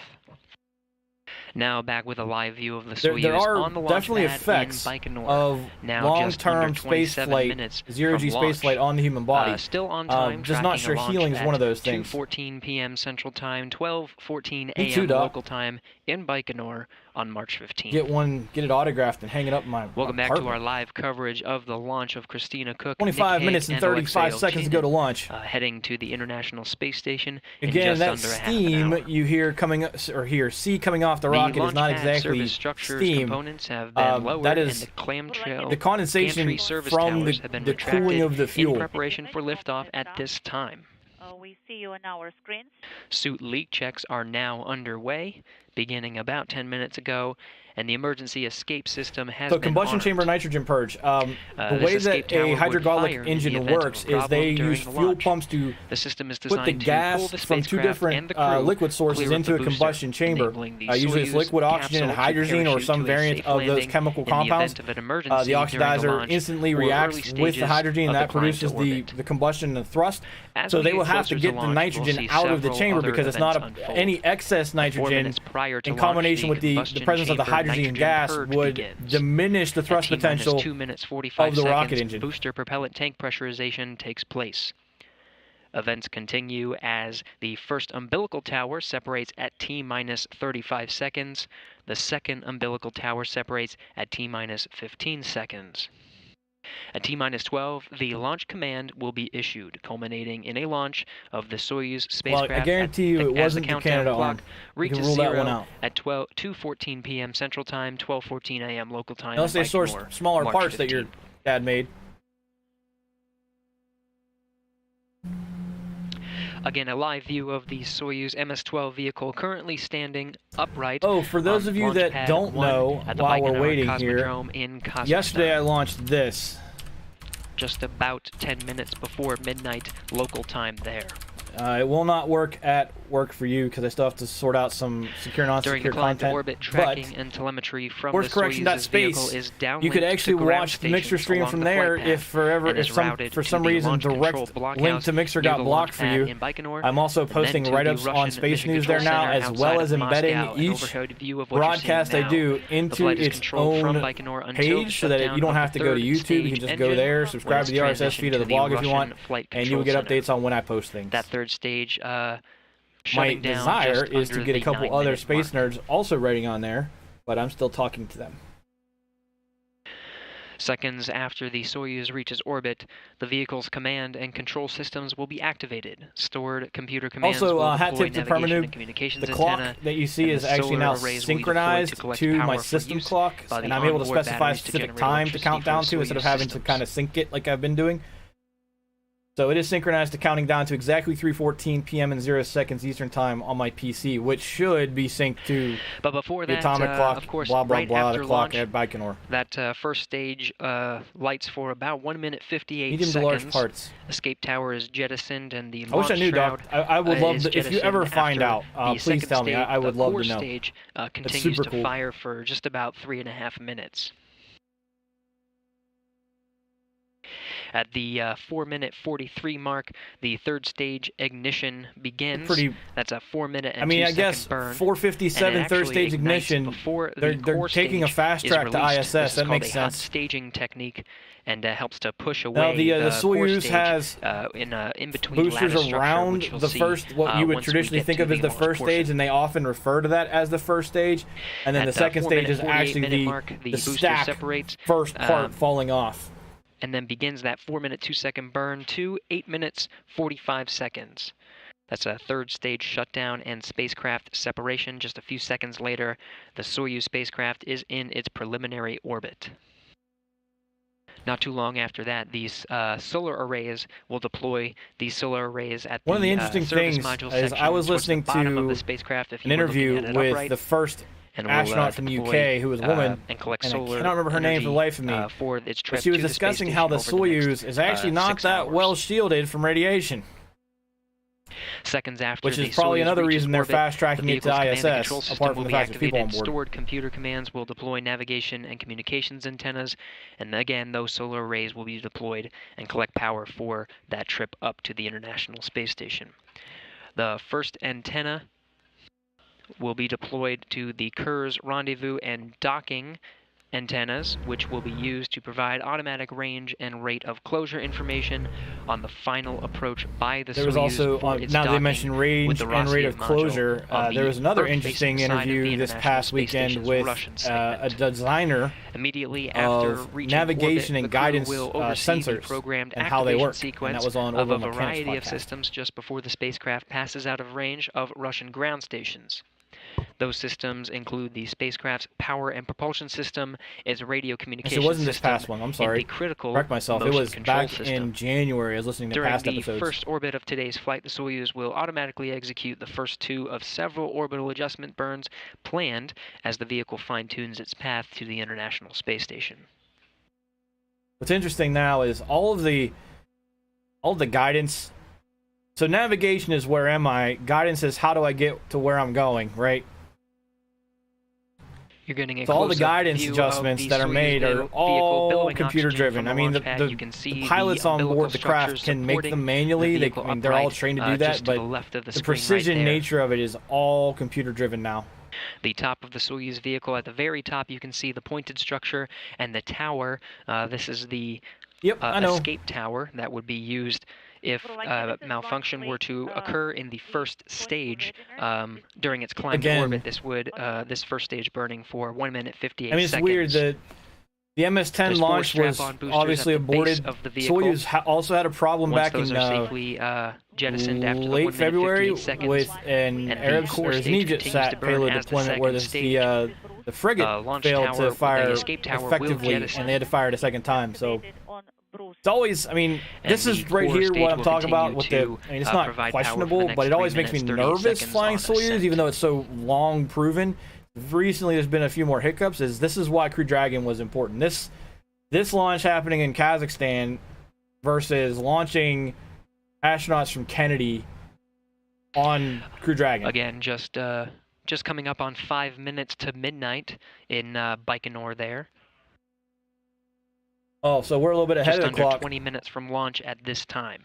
Now back with a live view of the Soyuz There are on the launch definitely pad effects in Baikonur. of Now just under long-term space 27 flight, minutes zero-G from space flight on the human body. Still on time, just not sure healing is one of those things. 2:14 p.m. Central Time, 12:14 Me too, a.m. Doc. local time in Baikonur on March 15th. Get it autographed and hang it up in my Welcome back apartment. to our live coverage of the launch of Christina Cook. 25 Nick minutes Hague, and 35 Aleksey seconds to go to Ovchinin, launch. heading to the International Space Station in Again, just that under a half an steam hour. you hear coming see coming off the rocket is not exactly service structures steam. Components have been lowered, that is and the clamshell the condensation gantry service from towers have been the cooling retracted of the fuel. in preparation for liftoff at this time. We see you on our screens. Suit leak checks are now underway, beginning about 10 minutes ago, and the emergency escape system has So been combustion armed. chamber nitrogen purge. The This way escape that tower a would hydraulic fire in the engine event of a works is problem they during use the fuel launch. pumps to The system is put designed the to gas pull the from two spacecraft different and the crew liquid sources clear of into the a booster, combustion chamber. enabling the Usually it's Soyuz liquid oxygen and capsule to hydrogen or parachute some to a variant safe of those landing chemical in the compounds. event of an emergency The during the oxidizer launch instantly or early reacts with the stages hydrogen and of that the climb to produces orbit. the combustion and thrust. As So we they get will have to closer get to the launch, we'll nitrogen see out of the several chamber other because it's not events unfold. any excess 4 nitrogen minutes prior to in launch, combination with the combustion presence of the chamber hydrogen nitrogen gas purge would begins. diminish the thrust At T-minus potential 2 minutes 45 of the rocket seconds, engine. booster propellant tank pressurization takes place. Events continue as the first umbilical tower separates at T-minus 35 seconds. The second umbilical tower separates at T-minus 15 seconds. At T-minus 12, the launch command will be issued, culminating in a launch of the Soyuz spacecraft. Well, I guarantee you it wasn't the Canada arm. You can reaches rule that zero one out. at 2:14 p.m. Central Time, 12:14 a.m. local time. Unless in they sourced Baikonur, smaller March parts that your 15th. dad made. Again, a live view of the Soyuz MS-12 vehicle currently standing upright. Oh, for those of you launch that pad don't 1 know, at the while we're Baikonur waiting here, Cosmodrome in Kazakhstan. yesterday I launched this. Just about 10 minutes before midnight local time there. It will not work at work for you because I still have to sort out some secure, non-secure During the climb content. to orbit, tracking and telemetry from the Soyuz vehicle is downlinked you could actually to ground watch the Mixer stations stream along from the there flight path, if for some reason direct link to Mixer got blocked for you. I'm also posting write-ups on Space News there now, as well as embedding each broadcast I do into its own page so that you don't have to go to YouTube. You can just go there, subscribe to the RSS feed of the blog if you want, and you will get updates on when I post things. That third stage, my desire is to get a couple other space nerds also writing on there, but I'm still talking to them. Seconds after the Soyuz reaches orbit, the vehicle's command and control systems will be activated. Stored computer commands also, will hat deploy tip to navigation and Permanoob, communications the clock antenna, that you see is actually now synchronized to my system clock, and I'm able to specify a specific time to count down to instead of having to kind of sync it like I've been doing. So it is synchronized to counting down to exactly 3:14 p.m. and 0 seconds Eastern Time on my PC, which should be synced to but before the atomic clock, of course, blah, blah, right blah, after the clock launch, at Baikonur. That first stage lights for about 1 minute 58 Medium seconds. to large parts. Escape tower is jettisoned and the I wish I knew, shroud Doc. I would love to, if you ever find out, please tell me. I would love to know. The stage continues super to cool. fire for just about 3.5 minutes. At the 4-minute 43 mark, the third stage ignition begins. That's a 4-minute and 2-second burn. 4:57 third stage ignition. They're taking a fast track to ISS. That makes sense. Staging technique, and helps to push away now, the Soyuz stage, has in between boosters around the first, what you would traditionally think of as the first stage, and they often refer to that as the first stage. And then the second stage is actually the stack first part falling off. And then begins that 4-minute 2-second burn to 8 minutes 45 seconds. That's a third stage shutdown and spacecraft separation. Just a few seconds later, the Soyuz spacecraft is in its preliminary orbit. Not too long after that, these solar arrays will deploy. These solar arrays at one of the interesting things is I was listening to an interview with the first astronaut from the UK who was a woman, and I cannot remember her name for the life of me. But she was discussing how the Soyuz is actually not that well shielded from radiation. Seconds after, which is probably another reason they're fast tracking it to ISS, apart from the fact that people on board. Stored computer commands will deploy navigation and communications antennas, and again, those solar arrays will be deployed and collect power for that trip up to the International Space Station. The first antenna will be deployed to the Ker's rendezvous and docking antennas, which will be used to provide automatic range and rate of closure information on the final approach by the Soyuz. There was also, now they mentioned range and rate of closure, there was another interesting interview this past weekend with a designer immediately after of navigation and guidance sensors and how they work, and that was on of a variety of systems just before the spacecraft passes out of range of Russian ground stations. Those systems include the spacecraft's power and propulsion system, its radio communications it wasn't this system, past one. I'm sorry. and the critical correct myself. It was back system. in January. I was listening to past episodes. During the first orbit of today's flight, the Soyuz will automatically execute the first two of several orbital adjustment burns planned as the vehicle fine-tunes its path to the International Space Station. What's interesting now is all of the guidance. So navigation is where am I? Guidance is how do I get to where I'm going, right? You're getting a so all the guidance adjustments that are made are all computer driven. I mean, the pilots on board the craft can make them manually. They're all trained to do that, but the precision nature of it is all computer driven now. The top of the Soyuz vehicle, at the very top, you can see the pointed structure and the tower. This is the escape tower that would be used if malfunction were to occur in the first stage during its climb to orbit. This first stage burning for 1 minute 58 seconds. I mean, it's weird that the MS-10 launch was obviously aborted. Soyuz also had a problem back in late February with an Arab or Egyptsat payload deployment where the frigate failed to fire effectively, and they had to fire it a second time. So it's always, I mean, this is right here what I'm talking about with the, I mean, it's not questionable, but it always makes me nervous flying Soyuz, even though it's so long proven. Recently, there's been a few more hiccups. This is why Crew Dragon was important. This launch happening in Kazakhstan versus launching astronauts from Kennedy on Crew Dragon? Again, just coming up on 5 minutes to midnight in Baikonur there. Oh, so we're a little bit ahead of the clock. Just under 20 minutes from launch at this time.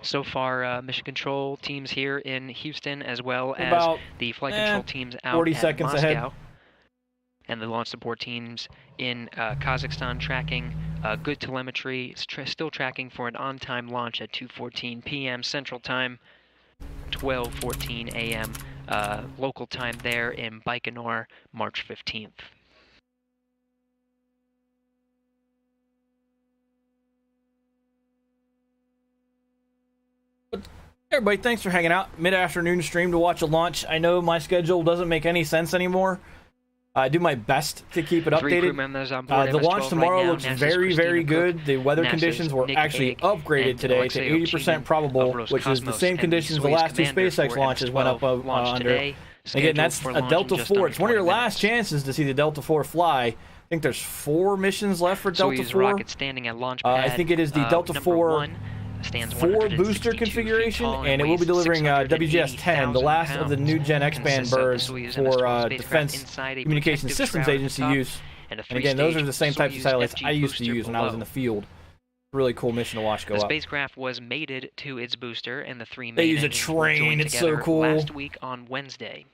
So far, mission control teams here in Houston, as well as the flight control teams out 40 at seconds Moscow. ahead. And the launch support teams in Kazakhstan tracking good telemetry, still tracking for an on-time launch at 2:14 p.m. Central Time, 12:14 a.m. Local time there in Baikonur, March 15th. Everybody, thanks for hanging out. Mid-afternoon stream to watch a launch. I know my schedule doesn't make any sense anymore. I do my best to keep it updated. The launch tomorrow looks very, very good. The weather conditions were actually upgraded today to 80% probable, which is the same conditions the last two SpaceX launches went up under. Again, that's a Delta IV. It's one of your last chances to see the Delta IV fly. I think there's 4 missions left for Delta IV. Rocket standing at launch pad, I think it is the Delta IV 4 booster configuration, and it will be delivering WGS-10, the last of the new Gen X-band birds for Defense Communications Systems Agency use. And again, those are the same types of satellites I used to use when I was in the field. Really cool mission to watch go up. The spacecraft was mated to its booster, and the 3 main they use a train. It's so cool. Last week on Wednesday.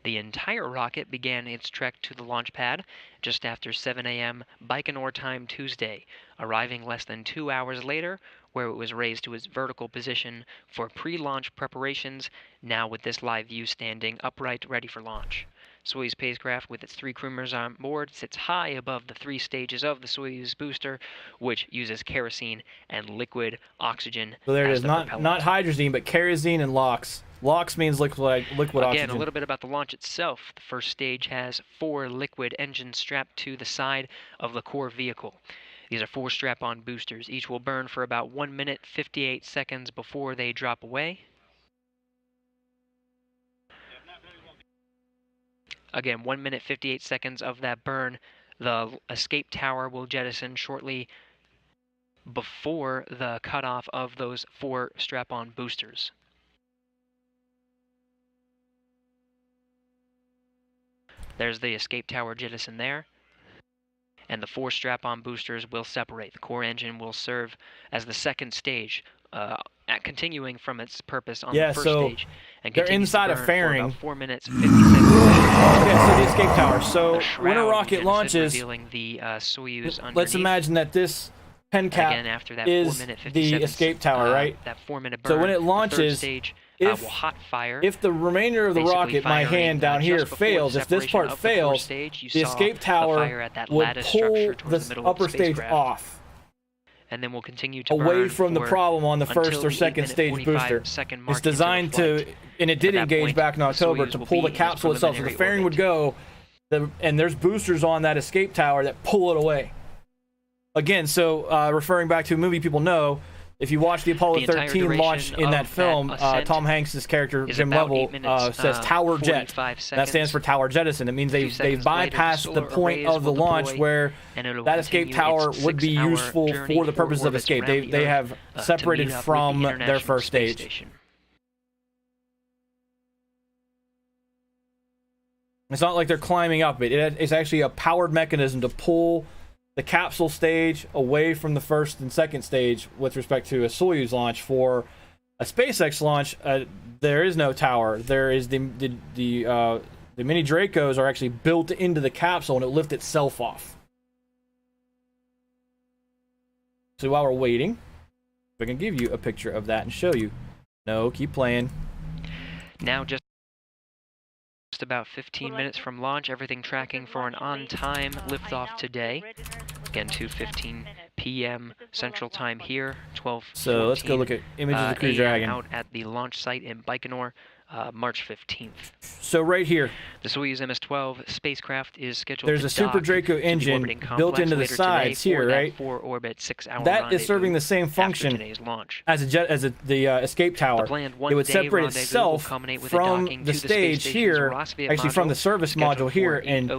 The entire rocket began its trek to the launch pad just after 7 a.m. Baikonur time Tuesday, arriving less than 2 hours later, where it was raised to its vertical position for pre-launch preparations, now with this live view standing upright, ready for launch. Soyuz spacecraft, with its 3 crew members on board, sits high above the 3 stages of the Soyuz booster, which uses kerosene and liquid oxygen. So there it is, not hydrazine, but kerosene and LOX. LOX means liquid oxygen. Again, a little bit about the launch itself. The first stage has 4 liquid engines strapped to the side of the core vehicle. These are 4 strap-on boosters. Each will burn for about 1 minute 58 seconds before they drop away. Again, 1 minute 58 seconds of that burn. The escape tower will jettison shortly before the cutoff of those 4 strap-on boosters. There's the escape tower jettison there. And the 4 strap-on boosters will separate. The core engine will serve as the second stage, continuing from its purpose on the first stage. And they're inside a fairing. 4 minutes 50 seconds. Okay, so the escape tower. So when a rocket launches, the Soyuz let's imagine that this pen cap is the escape tower, right? That 4-minute burn. So when it launches, will hot fire. If the remainder of the rocket, my hand down here, fails, if this part fails, the escape tower would pull the upper stage off. And then we'll continue to away from the problem on the first or second stage booster. It's designed to, and it did engage back in October, to pull the capsule itself. So the fairing would go, and there's boosters on that escape tower that pull it away. Again, so referring back to a movie people know, if you watch the Apollo 13 launch in that film, Tom Hanks' character, Jim Lovell, says tower jet. That stands for tower jettison. It means they bypassed the point of the launch where that escape tower would be useful for the purposes of escape. They have separated from their first stage. It's not like they're climbing up it. It's actually a powered mechanism to pull the capsule stage away from the first and second stage with respect to a Soyuz launch. For a SpaceX launch, there is no tower. There is the mini Dracos are actually built into the capsule, and it lifts itself off. So while we're waiting, I can give you a picture of that and show you. No, keep playing. Now just about 15 minutes from launch, everything tracking for an on-time liftoff today. Again, 2:15 p.m. Central Time here, 12:14. So let's go look at images of Crew Dragon out at the launch site in Baikonur, March 15th. So right here, the Soyuz MS-12 spacecraft is scheduled there's a Super Draco engine built into the sides here, right? That is serving the same function as the escape tower. It would separate itself from the stage here, actually from the service module here, and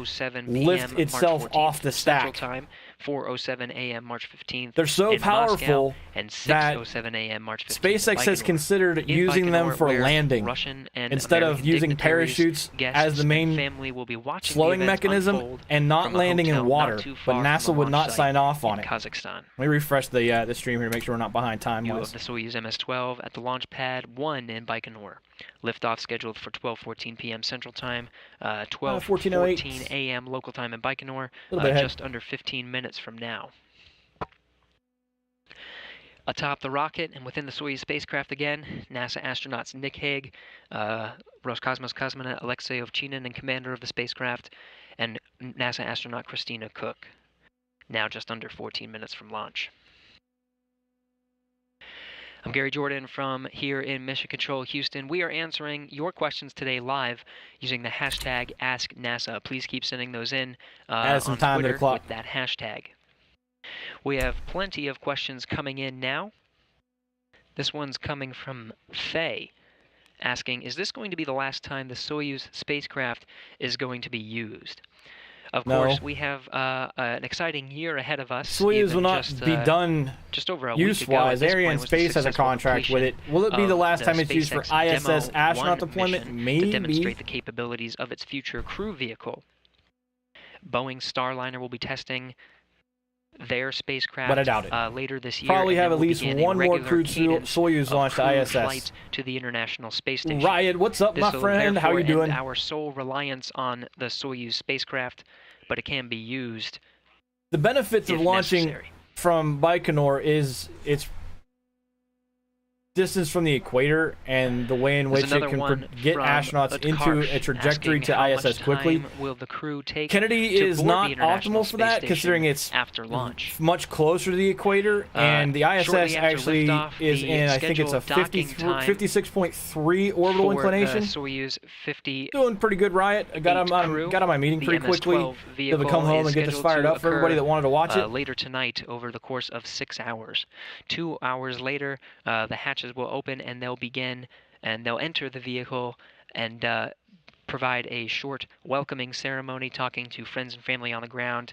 lift itself off the stack. 4:07 a.m. March 15th. They're so in powerful Moscow, and that 6:07 a.m. March 15th. SpaceX has considered using them for landing instead of using parachutes as the main slowing mechanism and not landing in water. But NASA would not sign off on it. Kazakhstan. Let me refresh the stream here to make sure we're not behind time-wise. Of the Soyuz MS-12 at the launch pad 1 in Baikonur. Liftoff scheduled for 12:14 p.m. Central Time, 12:14 a.m. local time in Baikonur, just under 15 minutes from now. Atop the rocket and within the Soyuz spacecraft again, NASA astronauts Nick Hague, Roscosmos cosmonaut Aleksey Ovchinin and commander of the spacecraft, and NASA astronaut Christina Koch. Now just under 14 minutes from launch. I'm Gary Jordan from here in Mission Control, Houston. We are answering your questions today live using the hashtag AskNASA. Please keep sending those in on Twitter with that hashtag. We have plenty of questions coming in now. This one's coming from Faye, asking, is this going to be the last time the Soyuz spacecraft is going to be used? Of course, we have an exciting year ahead of us. Soyuz will not be done just over a use-wise. Arianespace has a contract with it. Will it be the last time it's used for ISS astronaut deployment? Maybe. To demonstrate the capabilities of its future crew vehicle. Boeing Starliner will be testing their spacecraft but I doubt it. Later this year. Probably have at least one more crewed Soyuz launch to ISS. To the International Space Station. Riot, what's up, my friend? How you doing? Our sole reliance on the Soyuz spacecraft, but it can be used. The benefits of launching from Baikonur is its distance from the equator and the way in which it can get astronauts into a trajectory to ISS quickly. Will the crew take Kennedy is not optimal for that, considering it's after launch much closer to the equator, and the ISS actually is in, I think it's a 56.3 orbital inclination. Soyuz 50. Doing pretty good, Riot. I got on my meeting pretty quickly to come home and get this fired up for everybody that wanted to watch it. Later tonight, over the course of 6 hours. 2 hours later, the hatches will open and they'll begin and they'll enter the vehicle and provide a short welcoming ceremony, talking to friends and family on the ground,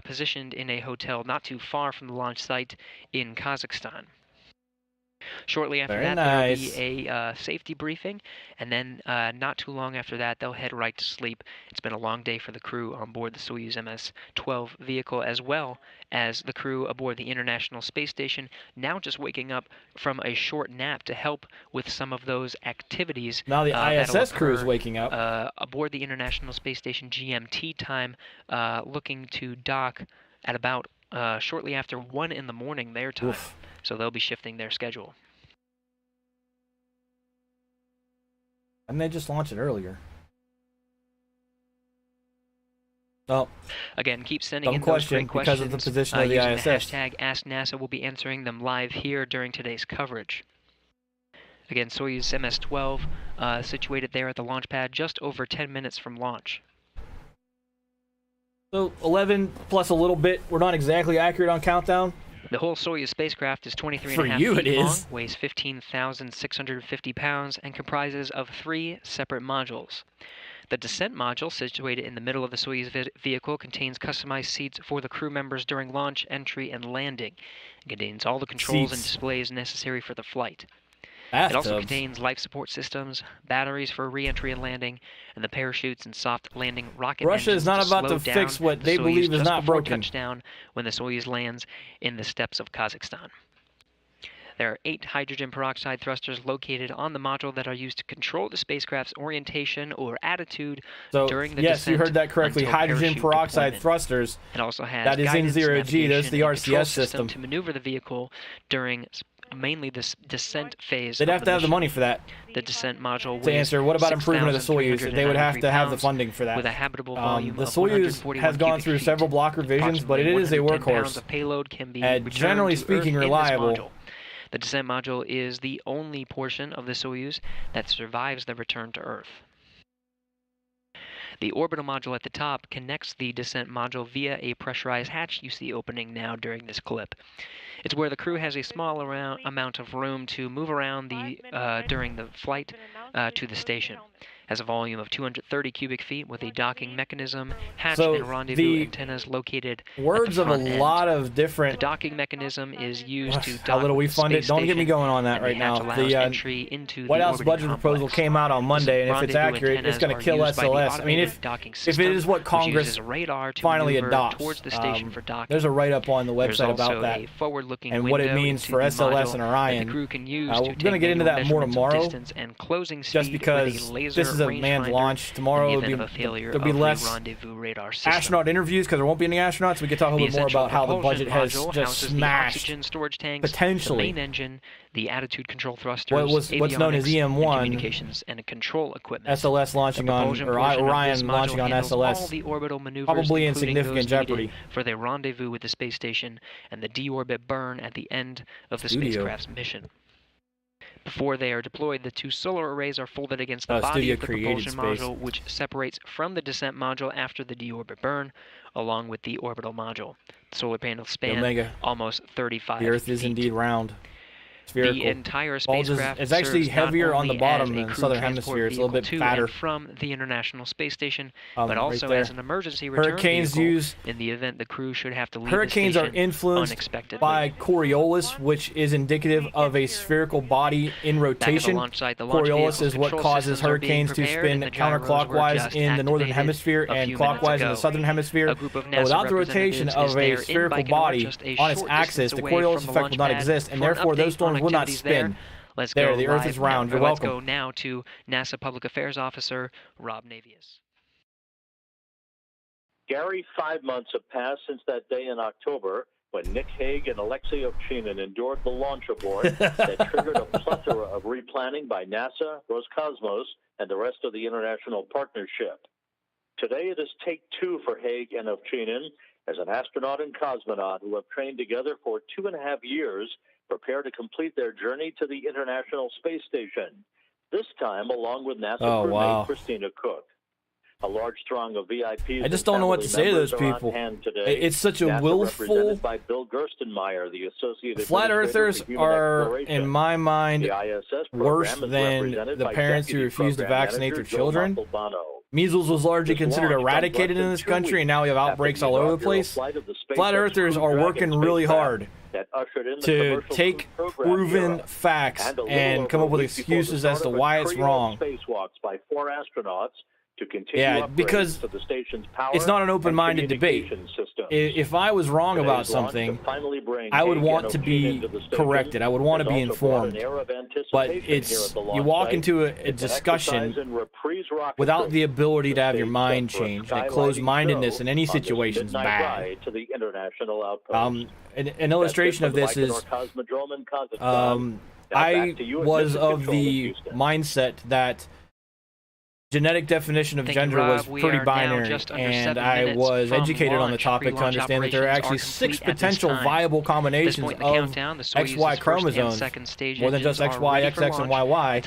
positioned in a hotel not too far from the launch site in Kazakhstan. Shortly after that, there will be a safety briefing, and then not too long after that, they'll head right to sleep. It's been a long day for the crew on board the Soyuz MS-12 vehicle, as well as the crew aboard the International Space Station, now just waking up from a short nap to help with some of those activities. Now the ISS crew is waking up. Aboard the International Space Station GMT time, looking to dock at about shortly after 1 in the morning their time. Oof. So they'll be shifting their schedule. And they just launched it earlier. Well, again, keep sending in those great questions because of the position of the ISS. The hashtag AskNASA. Will be answering them live here during today's coverage. Again, Soyuz MS-12 situated there at the launch pad just over 10 minutes from launch. So 11 plus a little bit. We're not exactly accurate on countdown. The whole Soyuz spacecraft is 23.5 feet long, weighs 15,650 pounds, and comprises of 3 separate modules. The descent module, situated in the middle of the Soyuz vehicle, contains customized seats for the crew members during launch, entry, and landing. It contains all the controls and displays necessary for the flight. It also contains life support systems, batteries for re-entry and landing, and the parachutes and soft landing rocket Russia is not about to fix what they believe is not broken. Touchdown when the Soyuz lands in the steppes of Kazakhstan. There are 8 hydrogen peroxide thrusters located on the module that are used to control the spacecraft's orientation or attitude during the descent. Yes, you heard that correctly. Hydrogen peroxide thrusters. It also has that is in 0G. There's the RCS system to maneuver the vehicle during mainly this descent phase. They'd have to have the money for that. The descent module to answer, what about improvement of the Soyuz? They would have to have the funding for that. With a habitable volume the Soyuz has gone through several block revisions, but it is a workhorse. Payload can be generally speaking, reliable. The descent module is the only portion of the Soyuz that survives the return to Earth. The orbital module at the top connects the descent module via a pressurized hatch you see opening now during this clip. It's where the crew has a small amount of room to move around during the flight to the station. has a volume of 230 cubic feet with a docking mechanism, hatch, So and rendezvous antennas located words at of the a front end. lot of different. The docking mechanism is used to dock How little we with the fund it. space Don't get me station, going on that and right the hatch now. allows The entry into White the House orbiting budget proposal complex. came out on Monday, and if it's Rendezvous accurate, it's antennas going to are kill used by the SLS. I mean, automated docking if system, it is what which Congress uses radar to finally maneuver adopts, towards the station for docking. there's a write-up on the There's website also about that a forward-looking and what it window means into for the SLS module and that Orion. the crew can use We're to going take to get into manual that more measurements of tomorrow, distance and closing just speed because with a laser this is a manned rangefinder launch. in Tomorrow the there'll event of a failure be of the less rendezvous radar system. astronaut interviews because there won't be any astronauts. We can talk a The little more essential about how the propulsion budget has module just houses smashed the oxygen storage tanks, potentially the main engine, the attitude control thrusters, what's known as avionics, and EM1, communications and control equipment. SLS launching on, or Orion launching on all SLS, the orbital maneuvers, probably in including significant those needed jeopardy. for their rendezvous with the space station and the deorbit burn at the end of the spacecraft's mission. Before they are deployed, the two solar arrays are folded against the body of the propulsion module, which separates from the descent module after the deorbit burn, along with the orbital module. The solar panels span almost 35 feet. The Earth is indeed round. Spherical. The entire spacecraft it's actually serves heavier not on the only bottom as than a the crew southern transport hemisphere. It's a little bit vehicle to fatter. and from the International Space Station, but right also there. as an emergency return Hurricanes vehicle in the event the crew should have to leave the Hurricanes are station influenced unexpectedly. by Coriolis, which is indicative of a spherical body in rotation. Coriolis is what causes hurricanes to spin counterclockwise in the northern hemisphere and clockwise in the southern hemisphere. But without the rotation of a spherical body on its axis, the Coriolis effect will not exist, and therefore those storms will not spin. Let's there, go the Earth is round. You're welcome. Let's go now to NASA Public Affairs Officer Rob Navius. Gary, 5 months have passed since that day in October when Nick Hague and Aleksey Ovchinin endured the launch abort that triggered a plethora of replanning by NASA, Roscosmos, and the rest of the international partnership. Today it is take two for Hague and Ovchinin as an astronaut and cosmonaut who have trained together for 2.5 years prepare to complete their journey to the International Space Station, this time along with NASA crewmate Christina Koch. A large throng of VIPs I just don't know what to say to those people. It's such a willful... By Bill Gerstenmaier, the Associated Flat Earthers are, in my mind, worse than the parents who refuse to vaccinate their children. Measles was largely considered eradicated in this country, and now we have outbreaks all over the place. Flat Earthers are working really hard to take proven facts and come up with excuses as to why it's wrong. Yeah, because it's not an open-minded debate. If I was wrong about something, I would want to be corrected. I would want to be informed. But it's you walk into a discussion without the ability to have your mind changed. And closed-mindedness in any situation is bad. An illustration of this is I was of the mindset that genetic definition of gender was pretty binary, and I was educated on the topic to understand that there are actually 6 potential viable combinations of XY chromosomes, more than just XY, XX, and YY.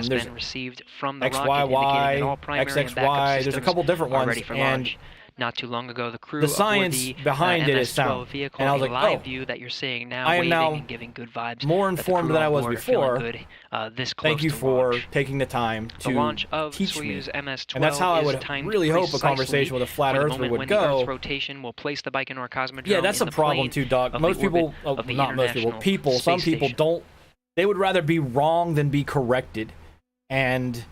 There's XYY, XXY, there's a couple different ones, and not too long ago, the crew the science behind it is sound. Vehicle, and I was like, live view that you're seeing now, I am now and giving good vibes, more informed than I was before. Good, this Thank you for launch. taking the time to launch of teach Soyuz me. MS-12 And that's how I would really hope a conversation with a flat earther would go. Rotation will place the Baikonur Cosmodrome Yeah, that's a problem too, Doc. Most people, not most people, some people don't, they would rather be wrong than be corrected. And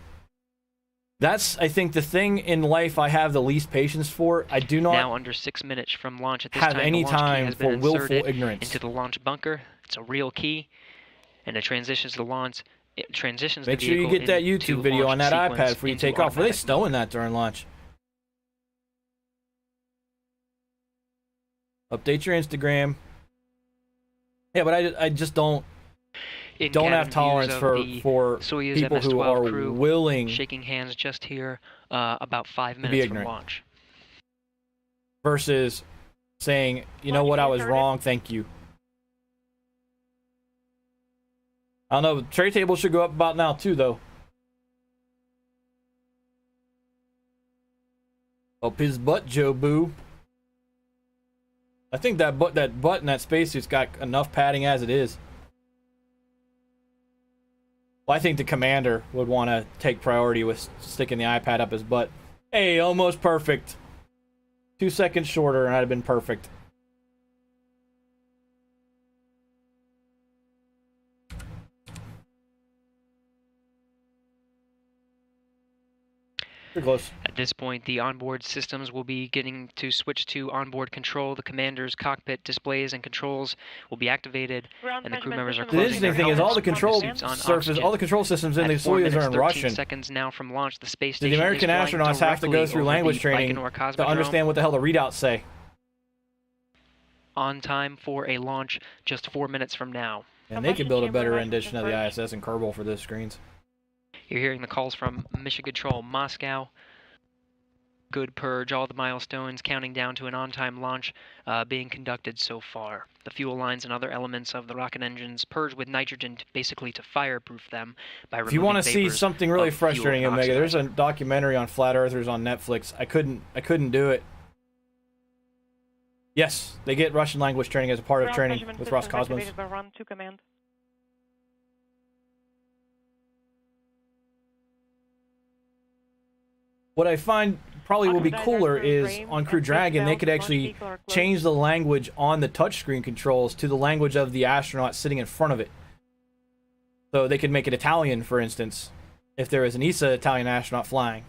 that's, I think, the thing in life I have the least patience for. I do not now under 6 minutes from launch. At this have time, any the launch key time has for been willful ignorance. Into the launch bunker. It's a real key, and it transitions the launch. It transitions Make the sure you vehicle get that YouTube video on that iPad before you take off. Were they stowing that during launch? Update your Instagram. Yeah, but I just don't have tolerance for Soyuz people who MS-12 are willing shaking hands just here about 5 minutes from launch. Versus saying, you know what, I was wrong, thank you. I don't know, the tray table should go up about now too, though. Up his butt, Joe Boo. I think that butt in that spacesuit's got enough padding as it is. Well, I think the commander would want to take priority with sticking the iPad up his butt. Hey, almost perfect. 2 seconds shorter and I'd have been perfect. Close. At this point, the onboard systems will be getting to switch to onboard control. The commander's cockpit displays and controls will be activated, and the crew members are The closing their interesting thing is all the control surface, all the control systems in the Soyuz are in Russian. Seconds now from launch, the space The station American is flying astronauts have to go directly through over language the training Baikonur to Cosmodrome. understand what the hell the readouts say. On time for a launch just 4 minutes from now. And they could build a better rendition of the ISS and Kerbal for those screens. You're hearing the calls from Mission Control Moscow. Good purge, all the milestones, counting down to an on-time launch being conducted so far. The fuel lines and other elements of the rocket engines purged with nitrogen basically to fireproof them by removing If you want to see something really frustrating, Omega, there's a documentary on flat earthers on Netflix. I couldn't do it. Yes, they get Russian language training as a part of training with Roscosmos. What I find probably will be cooler is on Crew Dragon, they could actually change the language on the touchscreen controls to the language of the astronaut sitting in front of it. So they could make it Italian, for instance, if there is an ESA Italian astronaut flying.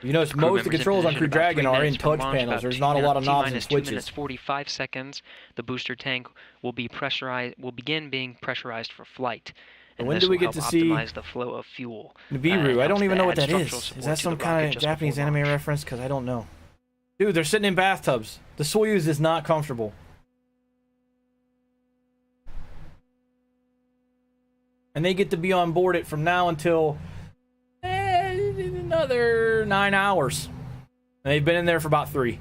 You notice most of the controls on Crew Dragon are in touch panels. There's not a lot of knobs and switches. 2 minutes 45 seconds, the booster tank will be pressurized. Will begin being pressurized for flight. And when do we get to see the flow of fuel? Nibiru? I don't even know what that is. Is that some kind of Japanese anime reference? Because I don't know. Dude, they're sitting in bathtubs. The Soyuz is not comfortable. And they get to be on board it from now until another 9 hours. And they've been in there for about 3.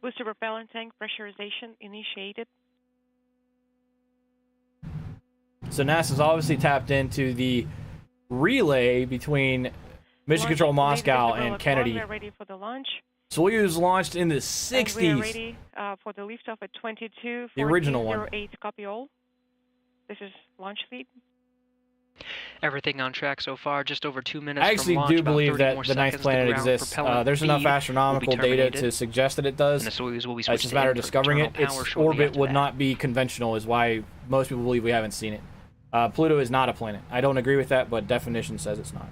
Booster propellant tank pressurization initiated. So NASA's obviously tapped into the relay between Mission Control Moscow and Kennedy. We are ready for the launch. Soyuz launched in the 60s. And we are ready for the liftoff at 22:08. The original one. Copy all. This is launch feed. Everything on track so far, just over 2 minutes. I actually do believe that the ninth planet exists. There's enough astronomical data to suggest that it does. It's just a matter of discovering it. Its orbit would not be conventional, is why most people believe we haven't seen it. Pluto is not a planet. I don't agree with that, but definition says it's not.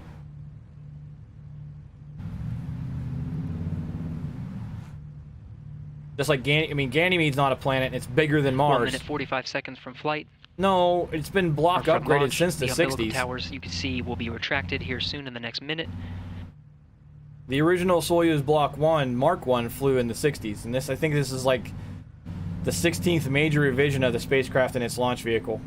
Just like Ganymede's not a planet, and it's bigger than Mars. 1 minute 45 seconds from flight. No, it's been block upgraded launch, since the 60s. The towers you can see will be retracted here soon in the next minute. The original Soyuz Block 1, Mark 1, flew in the 60s, and I think this is like the 16th major revision of the spacecraft and its launch vehicle.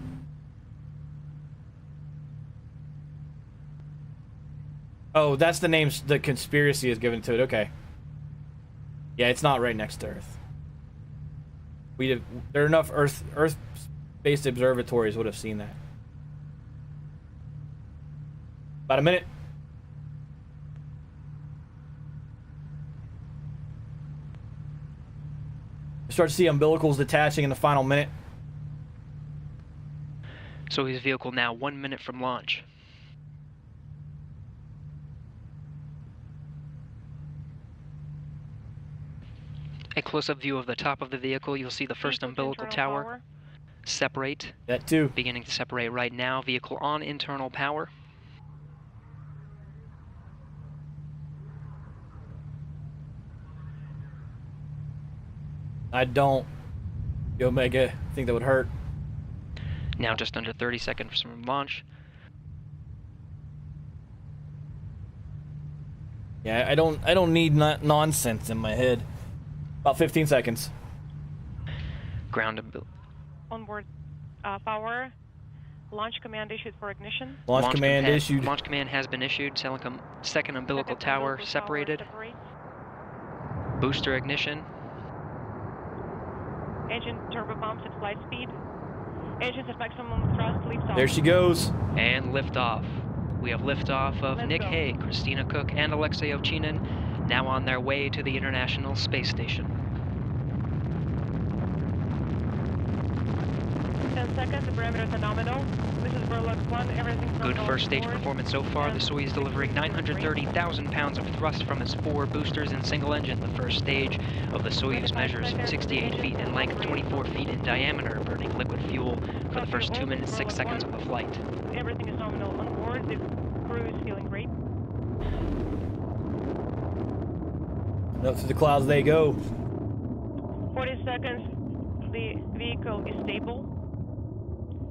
Oh, that's the name the conspiracy is given to it. Okay. Yeah, it's not right next to Earth. There are enough Earth-based observatories would have seen that. About a minute. Start to see umbilicals detaching in the final minute. So his vehicle now 1 minute from launch. A close-up view of the top of the vehicle, you'll see the first umbilical tower separate. That too. Beginning to separate right now. Vehicle on internal power. I don't. The Omega, I think that would hurt. Now just under 30 seconds from launch. Yeah, I don't need nonsense in my head. About 15 seconds. Ground onboard power. Launch command issued for ignition. Launch command issued. Launch command has been issued. Second umbilical tower separated. Booster ignition. Engine turbo pumps at flight speed. Engines at maximum thrust. Liftoff. There she goes. And liftoff. We have liftoff of Nick Hague, Christina Koch, and Aleksey Ovchinin, now on their way to the International Space Station. seconds, the parameters are nominal. This is Burlock 1, everything's Good nominal first on stage board. performance so far. The Soyuz delivering 930,000 pounds of thrust from its 4 boosters and single engine. The first stage of the Soyuz measures 68 feet in length, 24 feet in diameter, burning liquid fuel for the first 2 minutes, 6 seconds of the flight. Everything is nominal on board. The crew is feeling great. Up through the clouds they go. 40 seconds. The vehicle is stable.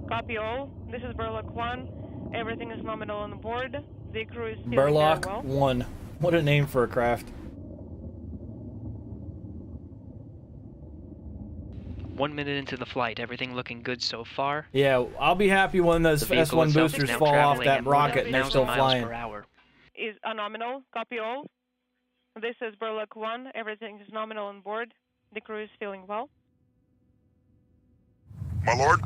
Copy all. This is Burlock 1. Everything is nominal on board. The crew is feeling Burlock very well. 1. What a name for a craft. 1 minute into the flight, everything looking good so far. Yeah, I'll be happy when those The vehicle S1 itself is boosters now fall off traveling that at more than rocket and they're 1,000 still miles flying. per hour. Is a nominal. Copy all. This is Burlock 1. Everything is nominal on board. The crew is feeling well. My lord?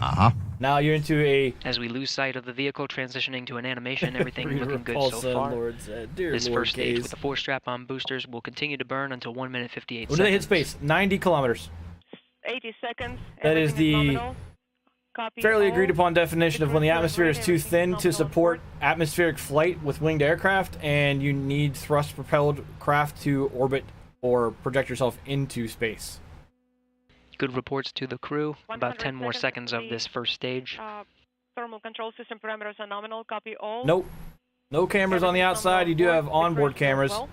Now you're into a... As we lose sight of the vehicle, transitioning to an animation, everything looking good so Repulsa, far. Lord said. Dear This Lord first stage Gaze. with the 4 strap-on boosters will continue to burn until 1 minute 58 When seconds. do they hit space? 90 kilometers. 80 seconds. That is Everything the nominal. Copy fairly all. agreed upon definition of when the atmosphere is too Everything thin to nominal on support board. atmospheric flight with winged aircraft, and you need thrust-propelled craft to orbit or project yourself into space. Good reports to the crew. About 100 10 more seconds of the, this first stage. Thermal control system parameters are nominal. Copy all. Nope. No cameras on the Everything is nominal outside. You do board. have The onboard crew is feeling cameras. well.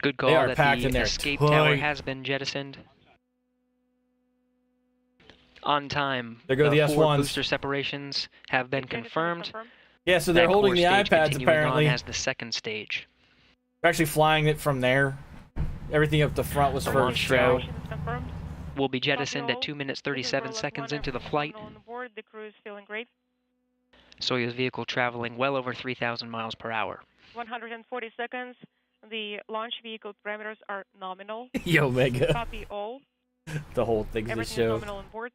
Good call They are that packed the in there escape tight. tower has been jettisoned. On time. There go the 4 S1s. booster separations have been Jettison confirmed. Yeah, so they're That holding core the stage iPads continuing apparently. on as the second stage. They're actually flying it from there. Everything up the front was The first launch show. shroud Separation is confirmed. will be jettisoned Copy at all. 2 minutes This is 37 Burlock seconds 1. into the Everything is flight. nominal on board. The crew is feeling great. Soyuz vehicle traveling well over 3,000 miles per hour. 140 seconds. The launch vehicle parameters are nominal. Yo, Mega. Copy all. The whole thing's a Everything is show. nominal on board.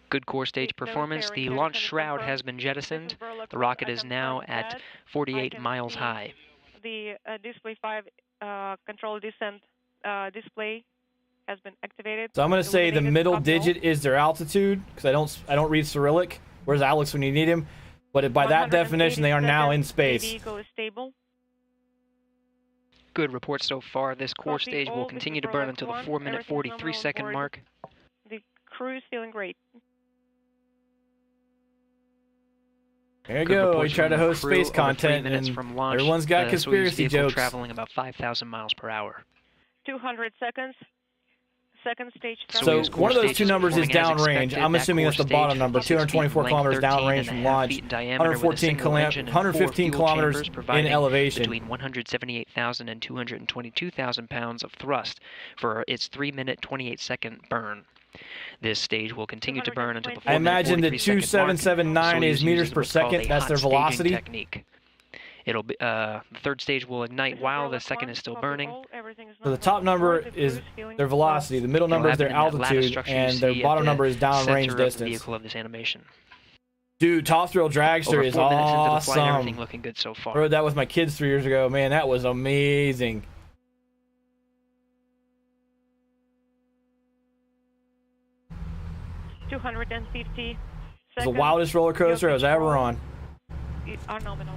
Good core stage If no performance. fairing The jettison launch is shroud confirmed, has been this jettisoned. is Burlock The 1. rocket I is now confirm at that. 48 I can miles see high. The display 5 control descent display has been activated. So I'm gonna say the Illuminated. middle Copy all. digit is their altitude because I don't read Cyrillic. Where's Alex when you need him? But by that 180 definition, they are now in seconds. space. The vehicle is stable. Good reports so far. This core Copy stage all. will This is continue to burn Burlock until the 1. 4 minute Everything is 43 nominal on second board. mark. The crew is feeling great. There you Good go. We reports try from to the host crew. space Over 3 content, minutes and from launch, everyone's got the conspiracy Soyuz vehicle jokes. traveling about 5,000 miles per hour. 200 seconds. Second stage So Soyuz core one of those stage two is numbers is performing as downrange. expected. I'm That assuming core that's the bottom stage, number. 56 feet in 224 length, kilometers 13 downrange and a from half launch. feet in diameter with a 114 single engine and 115 4 fuel kilometers chambers, in providing elevation. between 178,000 and 222,000 pounds of thrust for its 3 minute 28 second burn. This stage will continue to burn until the 4 I imagine the minute 43 second mark. 2779 is Soyuz meters uses per what's called second. a That's hot their staging velocity. technique. It'll be the third stage will ignite while the second is still burning. So the top number is their velocity, the middle number is their altitude, and their bottom number is downrange distance. Vehicle of this animation. Dude, Top Thrill Dragster Over is 4 minutes into the flight, everything awesome. looking good so I far. rode that with my kids 3 years ago. Man, that was amazing. $250. It's the wildest roller coaster I was ever on. Are nominal.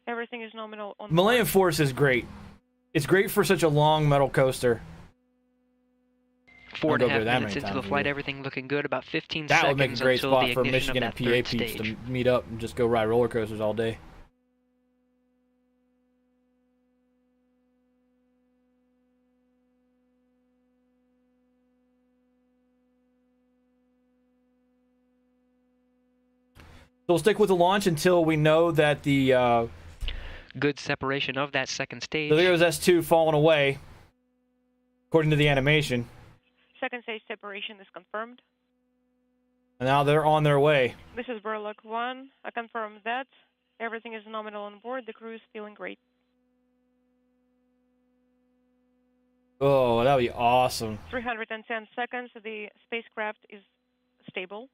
Everything is nominal on Millennium Force is great. It's great for such a long metal coaster. 4 and I'll a go half there that minutes many into the times, flight, dude. everything looking good. About 15 That would seconds make a great until spot the for ignition Michigan of and that PA third peeps stage. to meet up and just go ride roller coasters all day. So we'll stick with the launch until we know that the Good separation of that second stage. so there goes S2 falling away, according to the animation. Second stage separation is confirmed. And now they're on their way. This is Burlock 1. I confirm that. Everything is nominal on board. The crew is feeling great. Oh, that would be awesome. 310 seconds. The spacecraft is stable.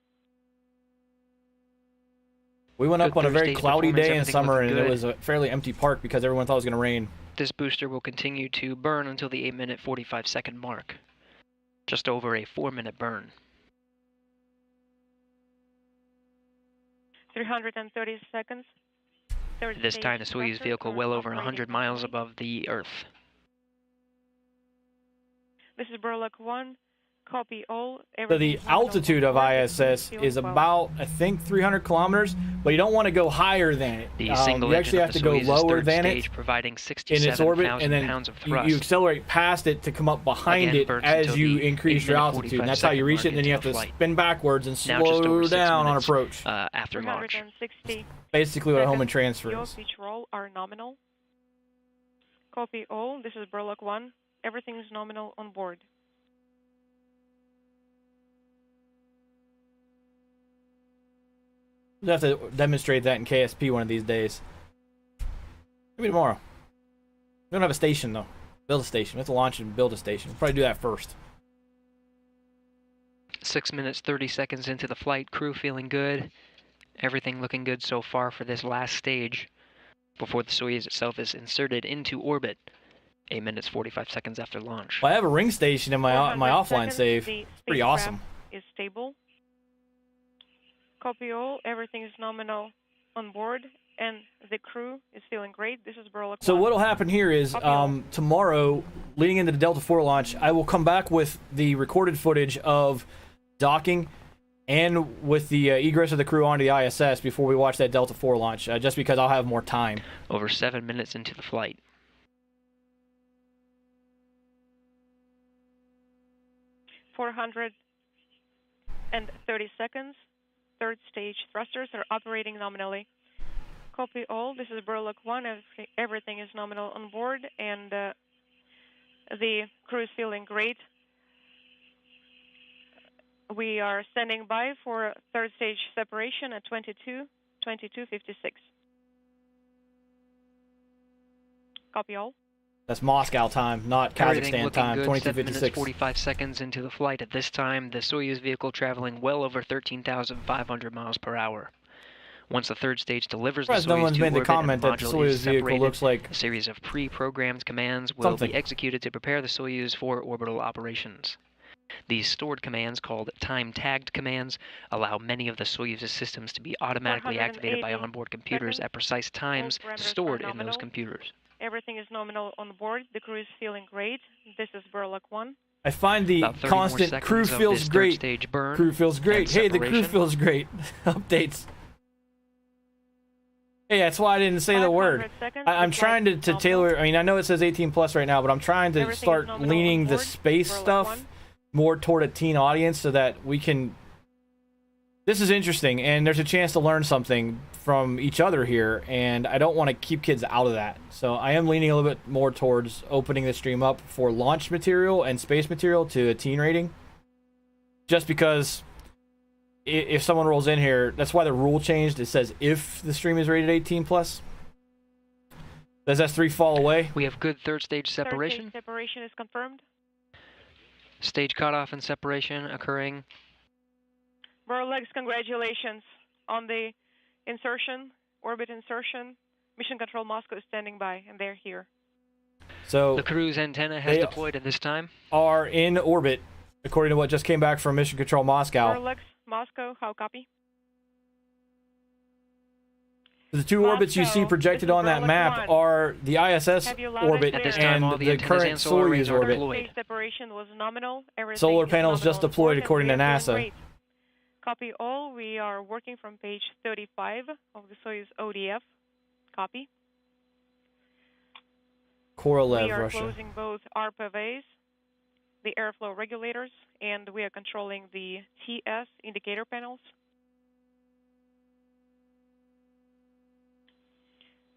We went up on a very Thursday's cloudy day in performance, summer, everything and looking it was a fairly empty park because everyone thought it was going to rain. This booster will continue to burn until the 8-minute 45-second mark. Just over a 4-minute burn. 330 seconds. This time, the Soyuz vehicle well over 100 miles above the Earth. This is Berlak 1. Copy all. So the altitude of ISS is about, I think, 300 kilometers, but you don't want to go higher than it. The single you actually have to go lower than it providing in its orbit, and then pounds of thrust. you accelerate past it to come up behind it as you increase your altitude. And that's how you reach it, and then you have to spin backwards and slow down on approach. After launch. Basically what a Hohmann transfer Your is. pitch roll are nominal. Copy all. This is Berlak 1. Everything is nominal on board. We'll have to demonstrate that in KSP one of these days. Maybe tomorrow. We don't have a station, though. Build a station. We have to launch and build a station. We'll probably do that first. 6 minutes, 30 seconds into the flight. Crew feeling good. Everything looking good so far for this last stage before the Soyuz itself is inserted into orbit. 8 minutes, 45 seconds after launch. Well, I have a ring station in my offline seconds, save. the Pretty awesome. Is stable. Copy all. Everything is nominal on board, and the crew is feeling great. This is Berlak 1. So what'll happen here is tomorrow, leading into the Delta IV launch, I will come back with the recorded footage of docking and with the egress of the crew onto the ISS before we watch that Delta IV launch, just because I'll have more time. Over 7 minutes into the flight. 430 seconds. Third stage thrusters are operating nominally. Copy all. This is Berlak 1. Everything is nominal on board, and the crew is feeling great. We are standing by for third stage separation at 22:56. Copy all. That's Moscow time, not Kazakhstan time. 22:56. 7 minutes, 45 seconds into the flight. At this time, the Soyuz vehicle traveling well over 13,500 miles per hour. Once the third stage delivers the Soyuz to orbit, made the comment that the Soyuz vehicle looks like a series of pre-programmed commands will be executed to prepare the Soyuz for orbital operations. These stored commands, called time-tagged commands, allow many of the Soyuz's systems to be automatically activated by onboard computers at precise times stored in those computers. Everything is nominal on board. The crew is feeling great. This is Berlak 1. I find the constant crew feels great. Crew feels great. Hey, the crew feels great. Updates. Hey, that's why I didn't say the word. I'm trying to tailor. I mean, I know it says 18 plus right now, but I'm trying to start leaning the space stuff more toward a teen audience so that we can. This is interesting, and there's a chance to learn something from each other here, and I don't want to keep kids out of that. So I am leaning a little bit more towards opening the stream up for launch material and space material to a teen rating. Just because if someone rolls in here, that's why the rule changed. It says if the stream is rated 18 plus. Does S3 fall away? We have good third stage separation. Third stage separation is confirmed. Stage cutoff and separation occurring. Berlak, congratulations on the insertion, orbit insertion. Mission Control Moscow is standing by, and they're here. So the cruise antenna has deployed at this time. Are in orbit, according to what just came back from Mission Control Moscow. Berlak, Moscow, how copy? The two orbits you see projected on that map are the ISS orbit and the current Soyuz orbit. Separation was nominal. Solar panels just deployed according to NASA. Copy all. We are working from page 35 of the Soyuz ODF. Copy. Korolev, we are Russia. closing both RPVs, the airflow regulators, and we are controlling the TS indicator panels.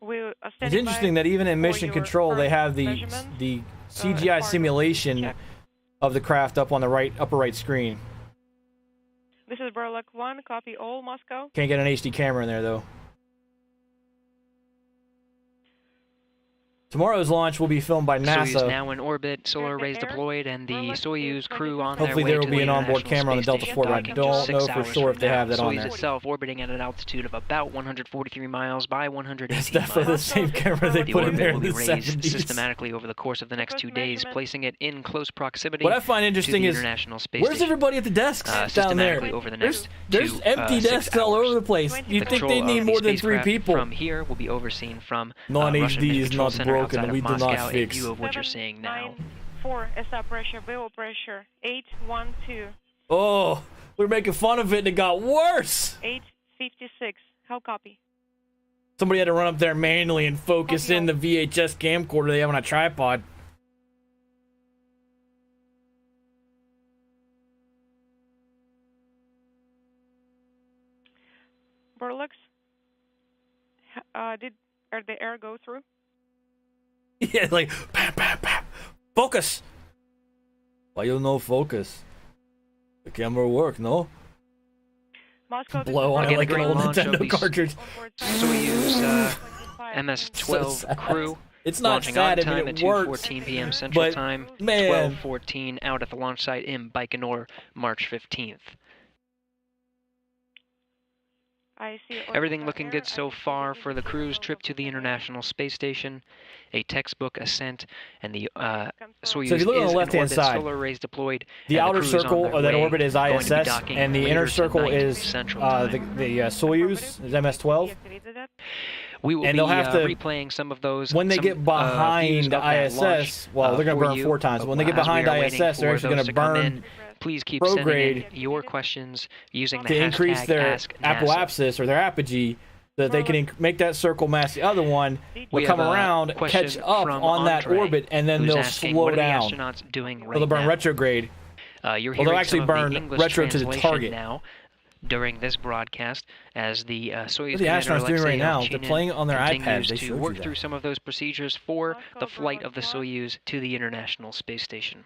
It's interesting that even in mission control, they have the CGI simulation of the craft up on the upper right screen. This is Berlak 1. Copy all, Moscow. Can't get an HD camera in there though. Tomorrow's launch will be filmed by NASA. Soyuz now in orbit, solar arrays deployed, and the Soyuz crew on their Hopefully way there will to be the an onboard International camera on the Space Delta Station, IV, but I docking don't just 6 know for hours sure if from they now. have that on Soyuz there. itself orbiting at an altitude of about 143 miles by 118 It's definitely the same camera they put in there in the will be raised 70s. systematically over the course of the next 2 days, placing it in close proximity What I find interesting to the is, International Space where's Station. everybody at the desks down there? Over the next There's empty desks all over the place. You'd think they need more than 3 people. From here will be overseen from Non-HD is not broken, we do not fix. View of what you're seeing now. 4 SR pressure, BO pressure, 812. Oh, we're making fun of it and it got worse. 856. How copy? Somebody had to run up there manually and focus in the VHS camcorder they have on a tripod. Burlux, did the air go through? Yeah, like, bam, bam, bam. Focus! Why you no focus? The camera work, no? Moscow, blow on it like an old Nintendo cartridge. Soyuz MS-12 crew. It's not launching sad, on I time mean, at it works. 2:14 p.m. Central But, Time, man. 12:14 out at the launch site in Baikonur, March 15th. I see. Everything looking good so far for the crew's trip to the International Space Station. A textbook ascent, and the Soyuz So if you look on the left-hand side, solar arrays deployed, the outer circle of that orbit is going to be ISS, docking and the later inner circle tonight, is Central the Soyuz, is MS-12. We will and be they'll have to replaying some of those. when they get behind ISS. Well, they're going to burn 4 times. When they get behind ISS, they're actually going to burn. Please keep prograde sending in your questions using the to increase hashtag their AskNASA. apoapsis or their apogee, so that they can make that circle mass the other one. Will come around, catch up on that orbit, and then they'll slow down. They'll burn retrograde. You're they'll actually burn retro to the target. Now during this broadcast, as the Soyuz what are the astronauts doing right now? They're Ovchinin playing on their continues iPads. They to showed work you through that. some of those procedures for the flight of the Soyuz to the International Space Station.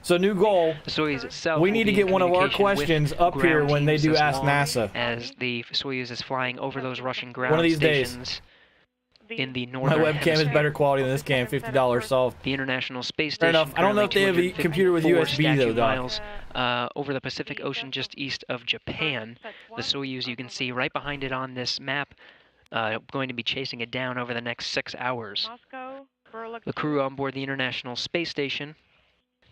So new goal, the Soyuz itself we need to get one of our questions up here when they do Ask NASA. As the Soyuz is flying over those Russian ground one of these stations days. In the northern My webcam is better quality than this cam, $50 solved. The International Space Fair Station. enough. I don't know if they have a computer with USB though, miles over the Pacific Ocean just east of Japan. The Soyuz you can see right behind it on this map, going to be chasing it down over the next 6 hours. The crew on board the International Space Station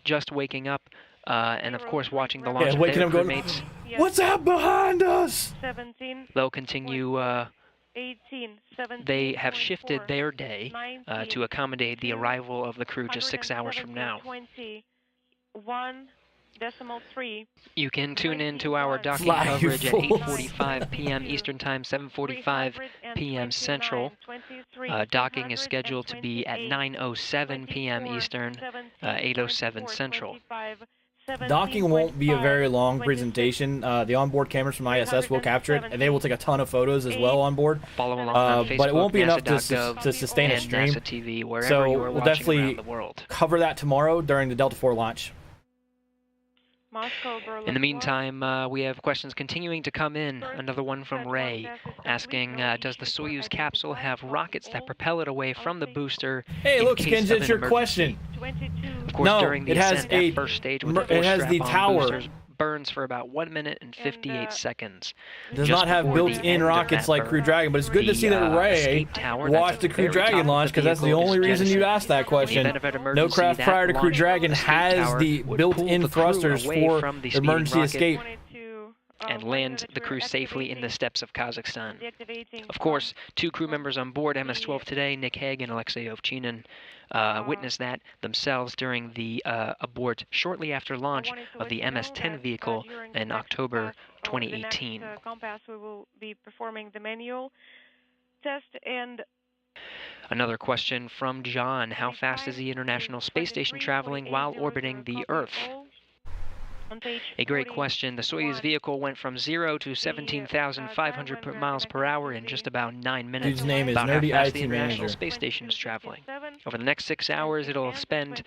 just waking up, and of course watching the launch of their crewmates. What's that behind us? 17. They'll continue. 18, 17, they have shifted 24, their day 19, to accommodate the arrival of the crew just 6 hours from now. 1.3. You can tune in to our docking coverage at 8:45 p.m. Eastern Time, 7:45 p.m. Central. Docking is scheduled to be at 9:07 p.m. Eastern, 8:07 Central. Docking won't be a very long presentation. The onboard cameras from ISS will capture it, and they will take a ton of photos as well on board. Follow along on Facebook, but it won't be enough to NASA.gov, sustain a and stream. NASA TV, wherever so you are we'll watching definitely around the world. cover that tomorrow during the Delta IV launch. In the meantime, we have questions continuing to come in. Another one from Ray, asking, does the Soyuz capsule have rockets that propel it away from the booster? Hey, look, Skins, it's your question. Of course, no, during the it has ascent, that first stage with the it has the tower. Boosters burns for about 1 minute and 58 seconds. It does not have built-in rockets like Crew Dragon, but it's good to see that Ray watched the Crew Dragon launch, because that's the only reason you'd ask that question. No craft prior to Crew Dragon has the built-in thrusters for emergency escape. And land the crew safely in the steppes of Kazakhstan. Of course, 2 crew members on board MS-12 today, Nick Hague and Aleksey Ovchinin, witnessed that themselves during the abort shortly after launch of the MS-10 vehicle in October 2018. Compass, we will be performing the manual test and. Another question from John: how fast is the International Space Station traveling while orbiting the Earth? A great question. The Soyuz vehicle went from 0 to 17,500 miles per hour in just about 9 minutes. Dude's name is about how Nerdy fast the IT International Manager. Space Station is traveling. Over the next 6 hours, it'll get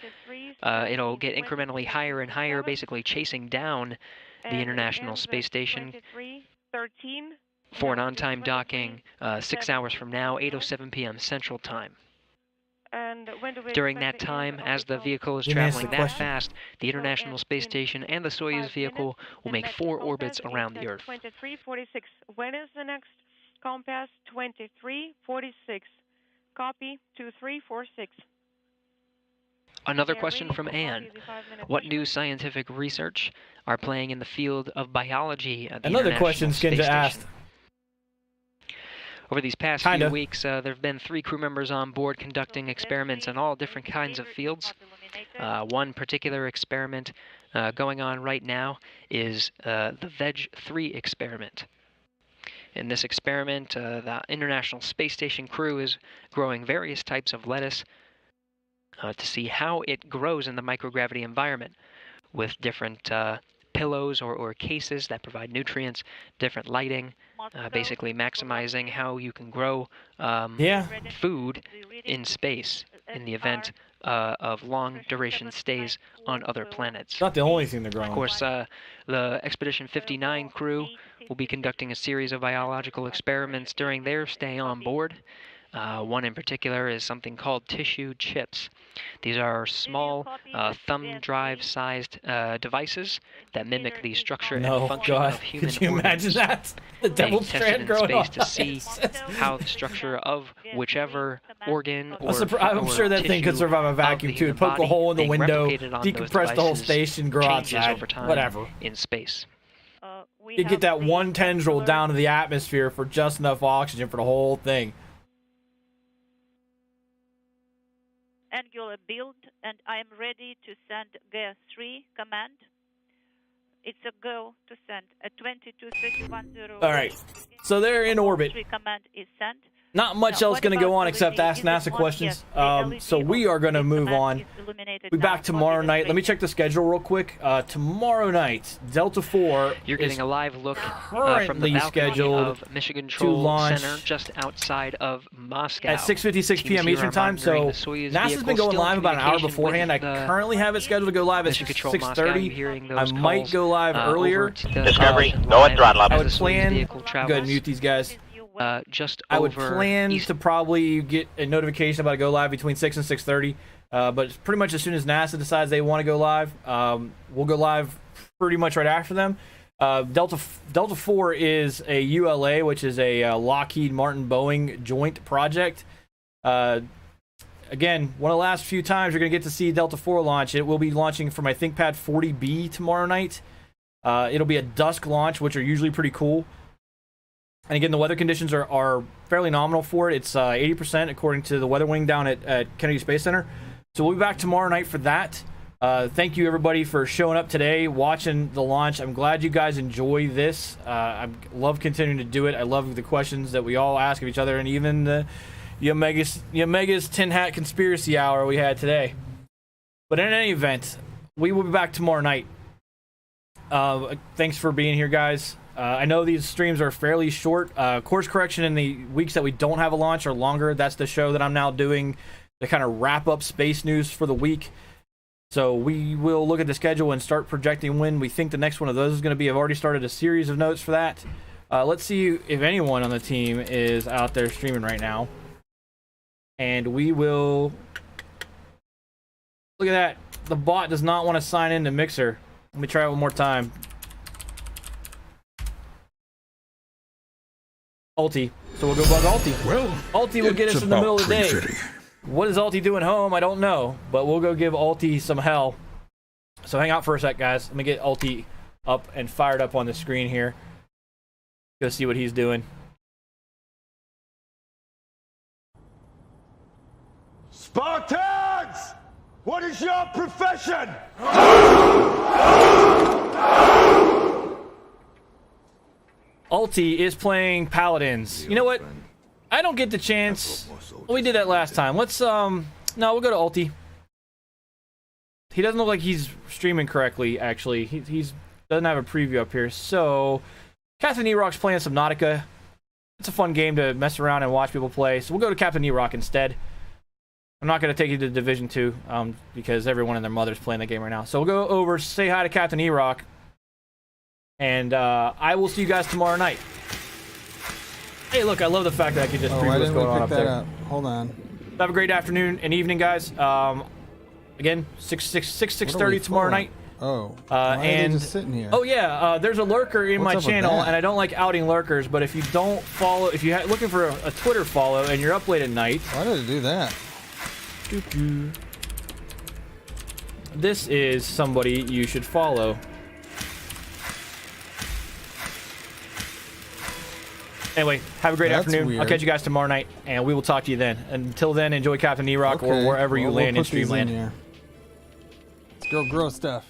incrementally higher and higher, basically chasing down the International Space Station for an on-time docking 6 hours from now, 8:07 p.m. Central Time. And when do we During expect that the end time, of as the vehicle is Let me ask traveling the that question. fast, the International Space Station and the Soyuz 5 vehicle minutes? will The make next 4 compass orbits is around the at Earth. 2346. When is the next compass? 2346. Copy 2346. Another Yeah, question reading from will call Anne. you the 5-minute What question. new scientific research are playing in the field of biology at the Another International question Space Skinja Station? asked. Over these past few weeks, there have been 3 crew members on board conducting experiments in all different kinds of fields. One particular experiment going on right now is the VEG-3 experiment. In this experiment, the International Space Station crew is growing various types of lettuce to see how it grows in the microgravity environment with different pillows or cases that provide nutrients, different lighting, basically maximizing how you can grow food in space in the event of long duration stays on other planets. Not the only thing they're growing. Of course, the Expedition 59 crew will be conducting a series of biological experiments during their stay on board. One in particular is something called tissue chips. These are small thumb drive-sized devices that mimic the structure and function of human Could you imagine organs. that? The devil Being strand tested growing in space on to see how the structure of whichever organ or I'm sure that thing could survive a vacuum too. Poke a hole in the window, decompress the whole station, grow outside, over time whatever. in space. You get that one tendril down to the atmosphere for just enough oxygen for the whole thing. Angular build, and I am ready to send GEA-3 command. It's a go to send a 2231. All right, so they're in orbit. Command is sent. Not much else going to go on except ask NASA questions. So we are going to move on. Be back tomorrow night. Let me check the schedule real quick. Tomorrow night, Delta 4 You're getting a live look from the currently balcony scheduled of Mission to Control launch Center just outside of Moscow. at 6:56 p.m. Teams Eastern are time. So monitoring the Soyuz NASA's vehicle, been going still live about an hour communication beforehand. I with the currently have it scheduled to go live at Mission Control Moscow, 6:30. hearing I those might calls, go live earlier. over to the Discovery, live go at throttle up. I would as the Soyuz plan. vehicle Go ahead and travels, mute these guys. just I would over plan east. to probably get a notification about a go live between 6 and 6:30. But pretty much as soon as NASA decides they want to go live, we'll go live pretty much right after them. Delta 4 is a ULA, which is a Lockheed Martin Boeing joint project. Again, one of the last few times you're going to get to see Delta 4 launch. It will be launching from, I think, pad 40B tomorrow night. It'll be a dusk launch, which are usually pretty cool. And again, the weather conditions are fairly nominal for it. It's 80% according to the weather wing down at Kennedy Space Center. So we'll be back tomorrow night for that. Thank you, everybody, for showing up today, watching the launch. I'm glad you guys enjoy this. I love continuing to do it. I love the questions that we all ask of each other, and even the Omega's Tin Hat Conspiracy Hour we had today. But in any event, we will be back tomorrow night. Thanks for being here, guys. I know these streams are fairly short. Course correction in the weeks that we don't have a launch are longer. That's the show that I'm now doing to kind of wrap up space news for the week. So we will look at the schedule and start projecting when we think the next one of those is going to be. I've already started a series of notes for that. Let's see if anyone on the team is out there streaming right now. And we will... Look at that. The bot does not want to sign into Mixer. Let me try it one more time. Alti. So we'll go bug Alti. Well, Alti will get us in the middle of the day. What is Alti doing home? I don't know. But we'll go give Alti some hell. So hang out for a sec, guys. Let me get Alti up and fired up on the screen here. Go see what he's doing. Spartans! What is your profession? Alti is playing Paladins. You know what? I don't get the chance. We did that last time. Let's, no, we'll go to Alti. He doesn't look like he's streaming correctly, actually. He's doesn't have a preview up here. So, Captain E-Rock's playing Subnautica. It's a fun game to mess around and watch people play. So we'll go to Captain E-Rock instead. I'm not going to take you to Division 2 because everyone and their mother's playing the game right now. So we'll go over, say hi to Captain E-Rock. And I will see you guys tomorrow night. Hey, look, I love the fact that I can just preview what's going on up there. Hold on. Have a great afternoon and evening, guys. Again, 6:30 tomorrow night. Oh, why are they just sitting here? Oh yeah, there's a lurker in What's my up with channel, that? and I don't like outing lurkers. But if you don't follow, if you're looking for a Twitter follow and you're up late at night, why did it do that? This is somebody you should follow. Anyway, have a great afternoon. Weird. I'll catch you guys tomorrow night, and we will talk to you then. Until then, enjoy Captain E-Rock or wherever you land in put these Streamland. here. Let's go grow stuff.